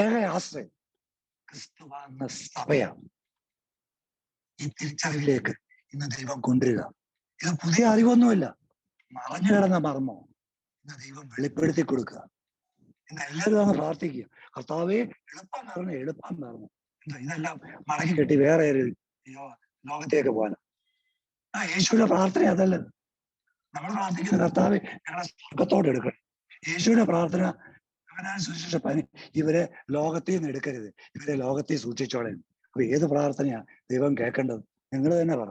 ഏക ആശ്രയം ക്രിസ്തുവാകുന്ന സഭയാണ്. ഈ തിരിച്ചറിവിലേക്ക് ഇന്ന് ദൈവം കൊണ്ടുവരിക. ഇത് പുതിയ അറിവൊന്നുമില്ല, മറഞ്ഞു കിടന്ന മർമ്മോ ഇന്ന് ദൈവം വെളിപ്പെടുത്തി കൊടുക്കുക. ഇന്ന് എല്ലാവരും അങ്ങ് പ്രാർത്ഥിക്കുക, കർത്താവേ എളുപ്പം തരണം. ഇതെല്ലാം മടക്കി കെട്ടി വേറെ ഒരു ലോകത്തേക്ക് പോകാൻ. യേശുവിന്റെ പ്രാർത്ഥന അതല്ല. നമ്മൾ പ്രാർത്ഥിക്കുന്ന കർത്താവെ ഞങ്ങളെ സ്വർഗത്തോട് എടുക്കണം. യേശുവിന്റെ പ്രാർത്ഥന സുശേഷ പനി ഇവരെ ലോകത്തിൽ നിന്ന് എടുക്കരുത്, ഇവരെ ലോകത്തിൽ സൂക്ഷിച്ചോളെ. അപ്പൊ ഏത് പ്രാർത്ഥനയാ ദൈവം കേൾക്കേണ്ടത്? നിങ്ങൾ തന്നെ പറ.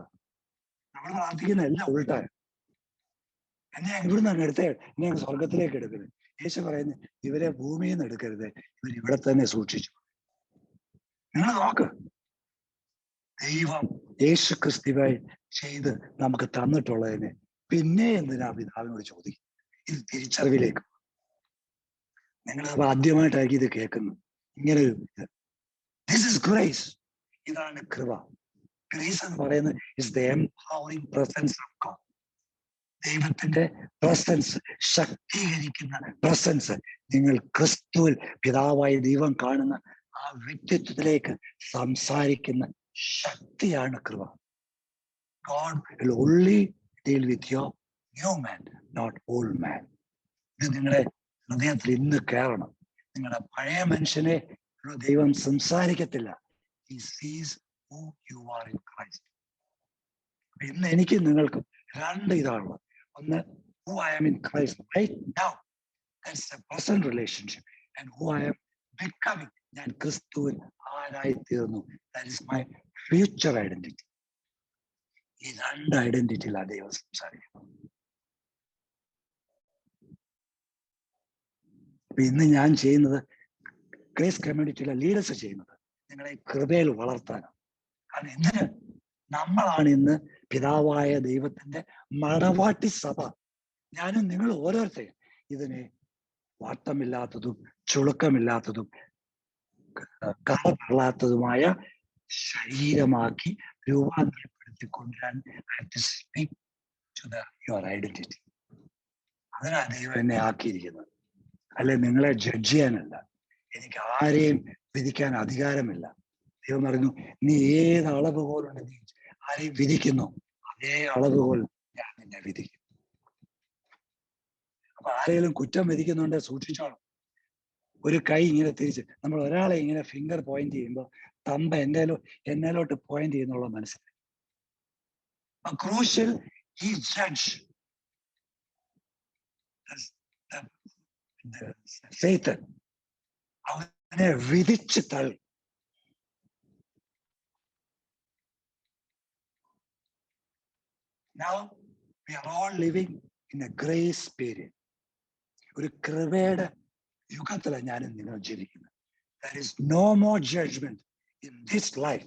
നമ്മൾ പ്രാർത്ഥിക്കുന്ന എല്ലാം ഉൾട്ടായ. എന്നെ ഇവിടുന്ന് അങ്ങ് എടുത്തേ, എന്നെ അങ്ങ് സ്വർഗത്തിലേക്ക് എടുക്കരുത്. യേശു പറയുന്നത് ഇവരെ ഭൂമിയിൽ നിന്ന് എടുക്കരുത്, ഇവർ ഇവിടെ തന്നെ സൂക്ഷിച്ചു. നിങ്ങൾ നോക്ക്, ദൈവം യേശു ക്രിസ്തുവായി ചെയ്ത് നമുക്ക് തന്നിട്ടുള്ളതിനെ പിന്നെ എന്തിനാ പിതാവിനോട് ചോദിക്കും? ഇത് തിരിച്ചറിവിലേക്ക്. നിങ്ങൾ ആദ്യമായിട്ടായിരിക്കും ഇത് കേൾക്കുന്നത്. ഇങ്ങനെ ഒരു ദിസ് ഇസ് ഗ്രേസ്. ഇതാണ് കൃപ. ഗ്രേസ് എന്ന് പറയുന്നത് is the empowering presence of God. ദൈവത്തിന്റെ പ്രസൻസ്, ശക്തീകരിക്കുന്ന പ്രസൻസ്. നിങ്ങൾ ക്രിസ്തുവിൽ പിതാവായ ദൈവം കാണുന്ന ആ വ്യക്തിത്വത്തിലേക്ക് സംസാരിക്കുന്ന ശക്തിയാണ് കൃപ. God will only deal with your new man, not old man. ഇത് നിങ്ങളുടെ ഹൃദയത്തിൽ ഇന്ന് കയറണം. നിങ്ങളുടെ പഴയ മനുഷ്യനെ ദൈവം സംസാരിക്കത്തില്ല. He sees who you are in Christ. ഇന്ന് എനിക്ക് നിങ്ങൾക്കും രണ്ട് ഇതാണുള്ളത്. ഒന്ന്, who I am in Christ right now. That's a present relationship. And who I am becoming. ഞാൻ ക്രിസ്തുവിൽ ആരായി തീർന്നു. That is my future identity. ഈ രണ്ട് ഐഡന്റിറ്റിയിലാണ് ദൈവം സംസാരിക്കുന്നത്. അപ്പൊ ഇന്ന് ഞാൻ ചെയ്യുന്നത്, ഗ്രേസ് കമ്മ്യൂണിറ്റിയിലെ ലീഡേഴ്സ് ചെയ്യുന്നത്, നിങ്ങളെ കൃപയിൽ വളർത്താനാണ്. കാരണം എന്തിന്? നമ്മളാണ് ഇന്ന് പിതാവായ ദൈവത്തിന്റെ മണവാട്ടി സഭ. ഞാനും നിങ്ങൾ ഓരോരുത്തരും ഇതിനെ വാട്ടമില്ലാത്തതും ചുളുക്കമില്ലാത്തതും കളറില്ലാത്തതുമായ ശരീരമാക്കി രൂപാന്തരപ്പെടുത്തിക്കൊണ്ടുവരാൻ യുവർ ഐഡന്റിറ്റി. അതിനാണ് ദൈവം എന്നെ ആക്കിയിരിക്കുന്നത്. അല്ലെ നിങ്ങളെ ജഡ്ജ് ചെയ്യാനല്ല. എനിക്ക് ആരെയും വിധിക്കാൻ അധികാരമില്ല. ദൈവം പറഞ്ഞു, നീ ഏത് അളവുകോലുണ്ട് നീ ആരെയും വിധിക്കുന്നു, അതേ അളവുകോൽ ഞാൻ നിന്നെ വിധിക്കും. അപ്പൊ ആരെങ്കിലും കുറ്റം വിധിക്കുന്നുണ്ടെ സൂക്ഷിച്ചോണം. ഒരു കൈ ഇങ്ങനെ തിരിച്ച് നമ്മൾ ഒരാളെ ഇങ്ങനെ ഫിംഗർ പോയിന്റ് ചെയ്യുമ്പോൾ തമ്പ എന്നേലോട്ട് പോയിന്റ് ചെയ്യുന്നുള്ള മനസ്സിലായി. ക്രൂഷ്യൽ ഈ ജഡ്ജ് സൈത്തൻ അവനെ വിധിച്ച് തള്ളി. Now we are all living in a grace period. ഒരു കൃപയുടെ യുഗത്തിലാണ് ഞാനും നിങ്ങൾ ജീവിക്കുന്നത്. There is no more judgment in this life.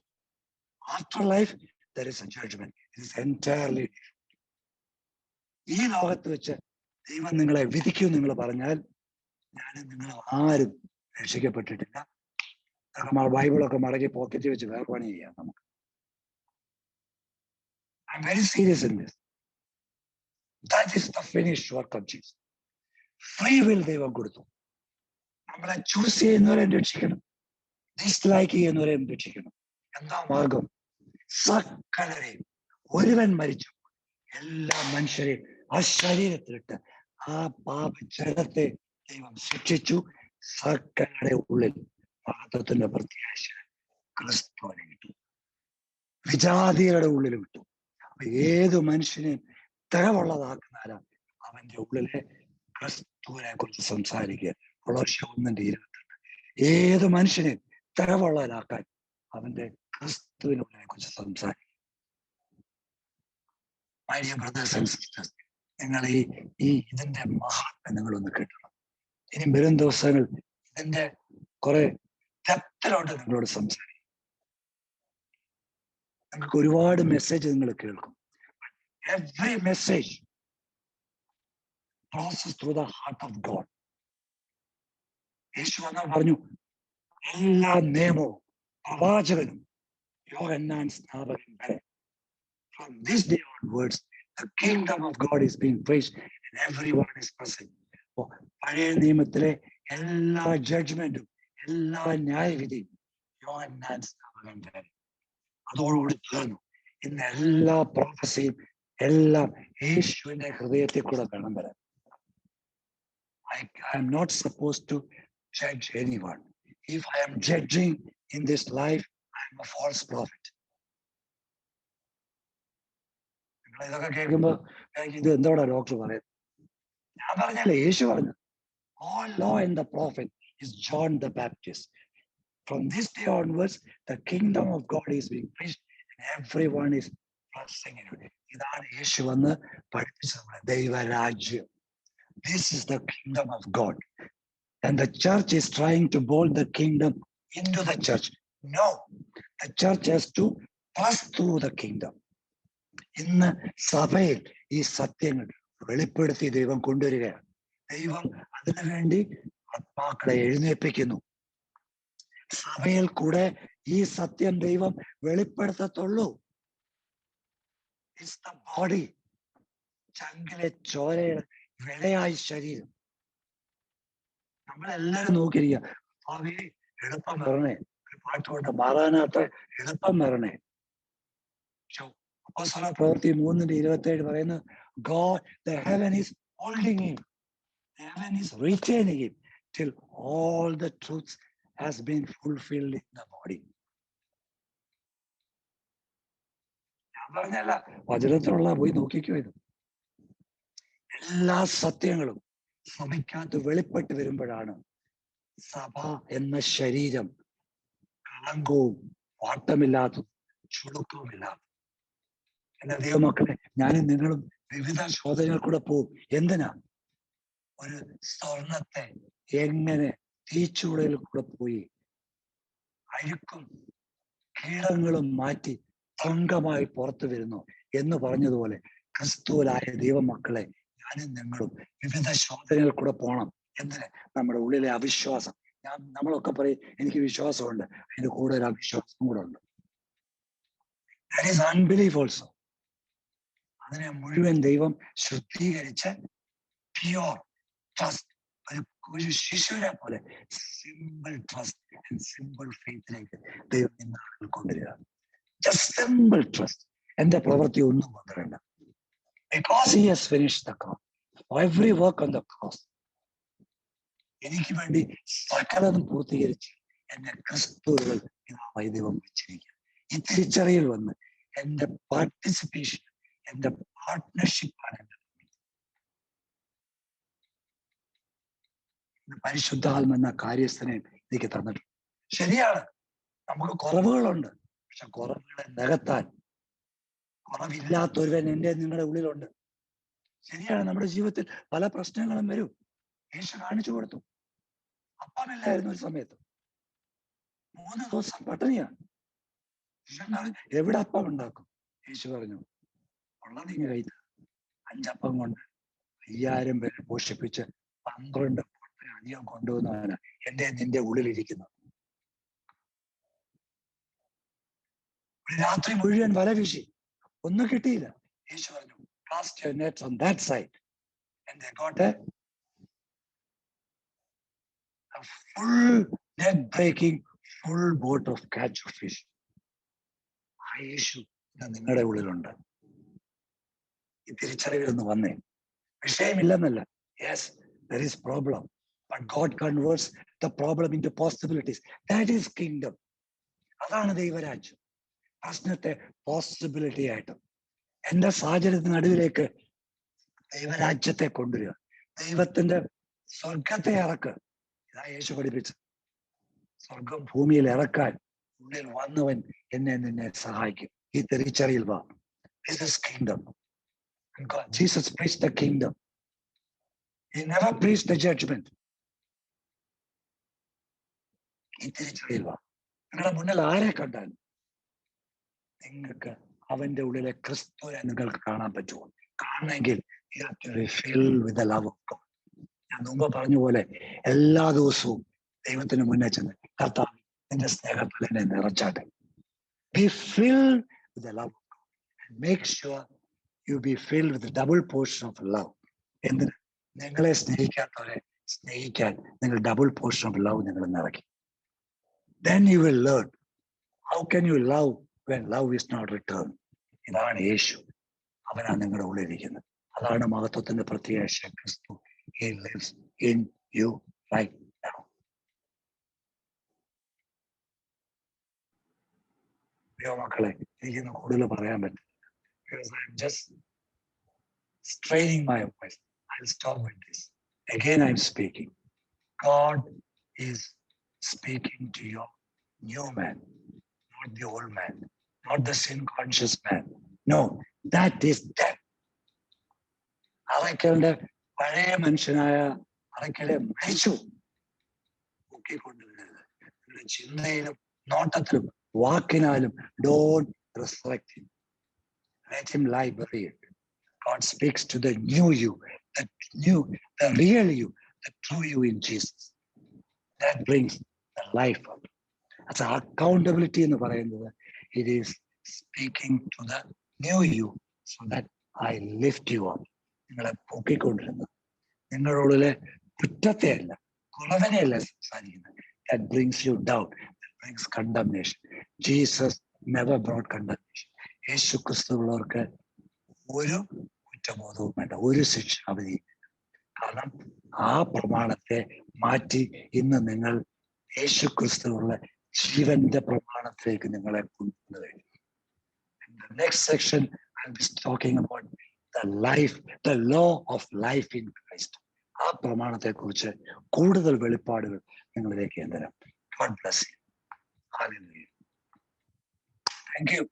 After life, there is a judgment. It is entirely different. ഈ ലോകത്ത് വെച്ച് ദൈവം നിങ്ങളെ വിധിക്കും നിങ്ങൾ പറഞ്ഞാൽ ഞാനും നിങ്ങൾ ആരും രക്ഷിക്കപ്പെട്ടിട്ടില്ല. ബൈബിളൊക്കെ മടക്കി പോക്കറ്റിൽ വെച്ച് വേറെ പണി ചെയ്യാം നമുക്ക്. I'm very serious in this. That is the finished work of Jesus. Free will ദൈവം കൊടുത്തു. നമ്മളെ ചൂസ് ചെയ്യുന്നവരെയും രക്ഷിക്കണം, ഡിസ്ലൈക്ക് ചെയ്യുന്നവരെയും രക്ഷിക്കണം. എന്താ മാർഗം? സകലരെയും ഒരുവൻ മരിച്ചു എല്ലാ മനുഷ്യരെയും ആ ശരീരത്തിലിട്ട് ആ പാപജലത്തെ ദൈവം ശിക്ഷിച്ചു. സകലരുടെ ഉള്ളിൽ മഹത്വത്തിന്റെ പ്രത്യാശ ക്രിസ്തുവിനെ കിട്ടും. വിജാതികളുടെ ഉള്ളിൽ വിട്ടു. അപ്പൊ ഏത് മനുഷ്യനെയും തികവുള്ളതാക്കുന്നാലും അവന്റെ ഉള്ളിലെ ക്രിസ്തുവിനെ കുറിച്ച് സംസാരിക്കുക. കൊളോസ്യർ 1:22. ഏത് മനുഷ്യനെയും തികവുള്ളതാക്കാൻ അവന്റെ ക്രിസ്തുവിനെ കുറിച്ച് സംസാരിക്കുക. My dear brothers and sisters, നിങ്ങൾ ഇതിന്റെ മഹാത്മ്യം നിങ്ങളൊന്ന് കേട്ടണം. ഇനി വരും ദിവസങ്ങൾ ഇതിന്റെ കുറെ ഡെപ്തിലോട്ട് നിങ്ങളോട് സംസാരിക്കും. നിങ്ങൾക്ക് ഒരുപാട് മെസ്സേജ് നിങ്ങൾ കേൾക്കും. Every message passes through the heart of God. യേശു എന്നാ പറഞ്ഞു, എല്ലാ നിയമവും പ്രവാചകനും യോഹന്നാൻ സ്നാപകൻ വരെ. From this day onwards, the kingdom of God is being preached and everyone is present. പഴയ നിയമത്തിലെ എല്ലാ ജഡ്ജ്മെന്റും എല്ലാ ന്യായവിധിയും യോഹന്നാൻ സ്നാപകൻ വരെ അതോടുകൂടി തീർന്നു. ഇന്ന് എല്ലാ പ്രോഫസിയും എല്ലാം യേശുവിന്റെ ഹൃദയത്തിൽ കൂടെ വേണം വരാൻ. I am not supposed to judge anyone. If I am judging in this life, I am a false prophet. ഇതൊക്കെ കേൾക്കുമ്പോ ഇത് എന്തോടാ ഡോക്ടർ പറയുന്നത്? ഞാൻ പറഞ്ഞല്ലേ, യേശു പറഞ്ഞു, all law and the prophet is John the Baptist. From this day onwards, the kingdom of God is being preached and everyone is pressing in it. ഇതാണ് യേശു വന്ന് പഠിപ്പിച്ചത് ദൈവരാജ്യം. This is the kingdom of God. And the church is trying to bolt the kingdom into the church. No, the church has to pass through the kingdom. ഇന്ന് സഭയിൽ ഈ സത്യങ്ങൾ വെളിപ്പെടുത്തി ദൈവം കൊണ്ടുവരികയാണ്. ദൈവം അതിനു വേണ്ടി ആത്മാക്കളെ എഴുന്നേൽപ്പിക്കുന്നു. സഭയിൽ കൂടെ ഈ സത്യം ദൈവം വെളിപ്പെടുത്തത്തുള്ളൂ. It's the body. ചങ്കിലെ ചോരയുടെ വിളയായി ശരീരം. നമ്മളെല്ലാരും നോക്കിയിരിക്കുക, ഭാവി എളുപ്പം വരണേ, ഒരു പാട്ടുകൊണ്ട് മാറാനാത്ത എളുപ്പം വരണേ. അപ്പോസ്തല പ്രവൃത്തി 3:27 പറയുന്നത്, God, the heaven is holding him, heaven is retaining him till all the truths has been fulfilled in the body. ഞാൻ പറഞ്ഞല്ല, വചനത്തിലുള്ള പോയി നോക്കിക്കോ. ഇത് എല്ലാ സത്യങ്ങളും സഭയ്ക്കകത്ത് വെളിപ്പെട്ട് വരുമ്പോഴാണ് സഭ എന്ന ശരീരം കളങ്കവും വാട്ടമില്ലാത്തതും ചുളുക്കവുമില്ലാത്തതും. എന്റെ ദൈവമക്കളെ, ഞാനും നിങ്ങളും വിവിധ ശോധനകൾ കൂടെ പോകും. എന്തിനാ? ഒരു സ്വർണത്തെ എങ്ങനെ തീച്ചൂടയിൽ കൂടെ പോയി അഴുക്കും കീടങ്ങളും മാറ്റി തങ്കമായി പുറത്തു വരുന്നു എന്ന് പറഞ്ഞതുപോലെ ക്രിസ്തുവിലായ ദൈവമക്കളെ ഞാനും നിങ്ങളും വിവിധ ശോധനകൾ കൂടെ പോകണം. എന്തിന്? നമ്മുടെ ഉള്ളിലെ അവിശ്വാസം. നമ്മളൊക്കെ പറയും എനിക്ക് വിശ്വാസമുണ്ട്, അതിന്റെ കൂടെ ഒരു അവിശ്വാസം കൂടെ ഉണ്ട്. That is unbelief also. അതിനെ മുഴുവൻ ദൈവം ശുദ്ധീകരിച്ച് പ്യുവർ ട്രസ്റ്റ്, ഒരു ശിശുവിനെ പോലെ സിമ്പിൾ ട്രസ്റ്റ് ആൻഡ് സിമ്പിൾ ഫെയ്ത്തിലേക്ക് ദൈവം ഇന്നാളുകൾ കൊണ്ടുവരിക. Just simple trust. എന്റെ പ്രവൃത്തി ഒന്നും കൊണ്ടുവരണ്ട. Because he has finished the cross, every work on the cross. എനിക്ക് വേണ്ടി സകലതും പൂർത്തീകരിച്ച് എന്നെ ക്രിസ്തുവിൽ ദൈവം വെച്ചിരിക്കുക. ഈ തിരിച്ചറിയിൽ വന്ന് എന്റെ പാർട്ടിസിപ്പേഷൻ, എന്റെ പാർട്ട്ണർഷിപ്പാണ് എന്റെ പരിശുദ്ധാത്മ എന്ന കാര്യസ്ഥനെ എനിക്ക് തന്നിട്ടുണ്ട്. ശരിയാണ്, നമുക്ക് കുറവുകളുണ്ട്. പക്ഷെ കുറവുകളെ നികത്താൻ കുറവില്ലാത്തൊരുവൻ എന്റെ നിങ്ങളുടെ ഉള്ളിലുണ്ട്. ശരിയാണ്, നമ്മുടെ ജീവിതത്തിൽ പല പ്രശ്നങ്ങളും വരും. യേശു കാണിച്ചു കൊടുത്തു. അപ്പമില്ലായിരുന്നു ഒരു സമയത്ത്, 3 ദിവസം പട്ടിണിയാണ്. എവിടെ അപ്പം ഉണ്ടാക്കും? യേശു പറഞ്ഞു, ഉള്ളത് ഇങ്ങനെ കഴിച്ച 5 അപ്പം കൊണ്ട് 5000 പേരെ പോഷിപ്പിച്ച് 12 അധികം കൊണ്ടുവന്നവന് എന്റെ നിന്റെ ഉള്ളിലിരിക്കുന്നു. ഒരു രാത്രി മുഴുവൻ വല വീശി, ഒന്നും കിട്ടിയില്ല. യേശു പറഞ്ഞു, cast your nets on that side, and they got a full net breaking, full boat of catch of fish. ആ യേശു നിങ്ങളുടെ ഉള്ളിലുണ്ട്. ഈ തിരിച്ചറിവിലൊന്ന് വന്നേ. വിഷയമില്ലെന്നല്ല. Yes, there is problem, but God converts the problem into possibilities. That is kingdom. അതാണ് ദൈവരാജ്യം. പ്രശ്നത്തെ possibility ആയിട്ട് എന്റെ സാഹചര്യത്തിന് നടുവിലേക്ക് ദൈവരാജ്യത്തെ കൊണ്ടുവരിക. ദൈവത്തിന്റെ സ്വർഗത്തെ ഇറക്കുക. ഇതാ യേശു പഠിപ്പിച്ചു. സ്വർഗം ഭൂമിയിൽ ഇറക്കാൻ ഉള്ളിൽ വന്നവൻ എന്നെ നിന്നെ സഹായിക്കും. ഈ തിരിച്ചറിയിൽ വാ. This is kingdom. God, Jesus preached the kingdom. He never preached the judgment. ഈ തിരിച്ചറിയിൽ വാ. നിങ്ങളുടെ മുന്നിൽ ആരെ കണ്ടാലും നിങ്ങൾക്ക് അവന്റെ ഉള്ളിലെ ക്രിസ്തുവിനെ നിങ്ങൾക്ക് കാണാൻ പറ്റുമോ? കാണണമെങ്കിൽ ഞാൻ മുമ്പ് പറഞ്ഞ പോലെ എല്ലാ ദിവസവും ദൈവത്തിന് മുന്നേ ചെന്ന്, കർത്താവ് നിന്റെ സ്നേഹത്തിൽ എന്നെ നിറച്ചാട്ടെ. Be filled with the love of God and make sure you be filled with the double portion of love. എന്തിന്? നിങ്ങളെ സ്നേഹിക്കാത്തവരെ സ്നേഹിക്കാൻ നിങ്ങൾ ഡബിൾ പോർഷൻ ഓഫ് ലവ് നിങ്ങൾ നിറയ്ക്കും. Then you will learn how can you love when love is not returned. ഇതാണ് യേശു. അവനാണ് നിങ്ങളുടെ ഉള്ളിലിരിക്കുന്നത്. അതാണ് മഹത്വത്തിന്റെ പ്രത്യേക ക്രിസ്തു. He lives in you right now. മക്കളെ, എനിക്കിന്ന് കൂടുതൽ പറയാൻ പറ്റില്ല. Because I'm just straining my voice. I'll stop with this. Again, I'm speaking. God is speaking to your new man, not the old man, not the sin-conscious man. No, that is death. അറയ്ക്കലിന്റെ പഴയ മനുഷ്യനായ അറയ്ക്കലെ മരിച്ചു. പൊക്കിക്കൊണ്ടുവരുന്നത് നിങ്ങളുടെ ചിന്തയിലും നോട്ടത്തിലും വാക്കിനാലും don't resurrect him. Let him lie buried. God speaks to the new you, the real you, the true you in Jesus. that brings the life up. That's accountability എന്ന് പറയുന്നത്. It is speaking to the new you so that I lift you up. നിങ്ങളെ പൊക്കിക്കൊണ്ടിരുന്നു, നിങ്ങളുള്ളിലെ കുറ്റത്തെയല്ല, കുറവിനെയല്ല സംസാരിക്കുന്നത്. That brings you down, that brings condemnation. Jesus never brought condemnation. യേശു ക്രിസ്തുവുള്ളവർക്ക് ഒരു കുറ്റബോധവും വേണ്ട, ഒരു ശിക്ഷാവിധി. കാരണം ആ പ്രമാണത്തെ മാറ്റി ഇന്ന് നിങ്ങൾ യേശു ക്രിസ്തുവുള്ള ജീവന്റെ പ്രമാണത്തിലേക്ക് നിങ്ങളെ കൊണ്ടുവരും. The next section I'll be talking about the life, the law of life in Christ. ആ പ്രമാണത്തെ കുറിച്ച് കൂടുതൽ വെളിപ്പാടുകൾ നിങ്ങളിലേക്ക് തരാം. God bless you. Hallelujah. Thank you.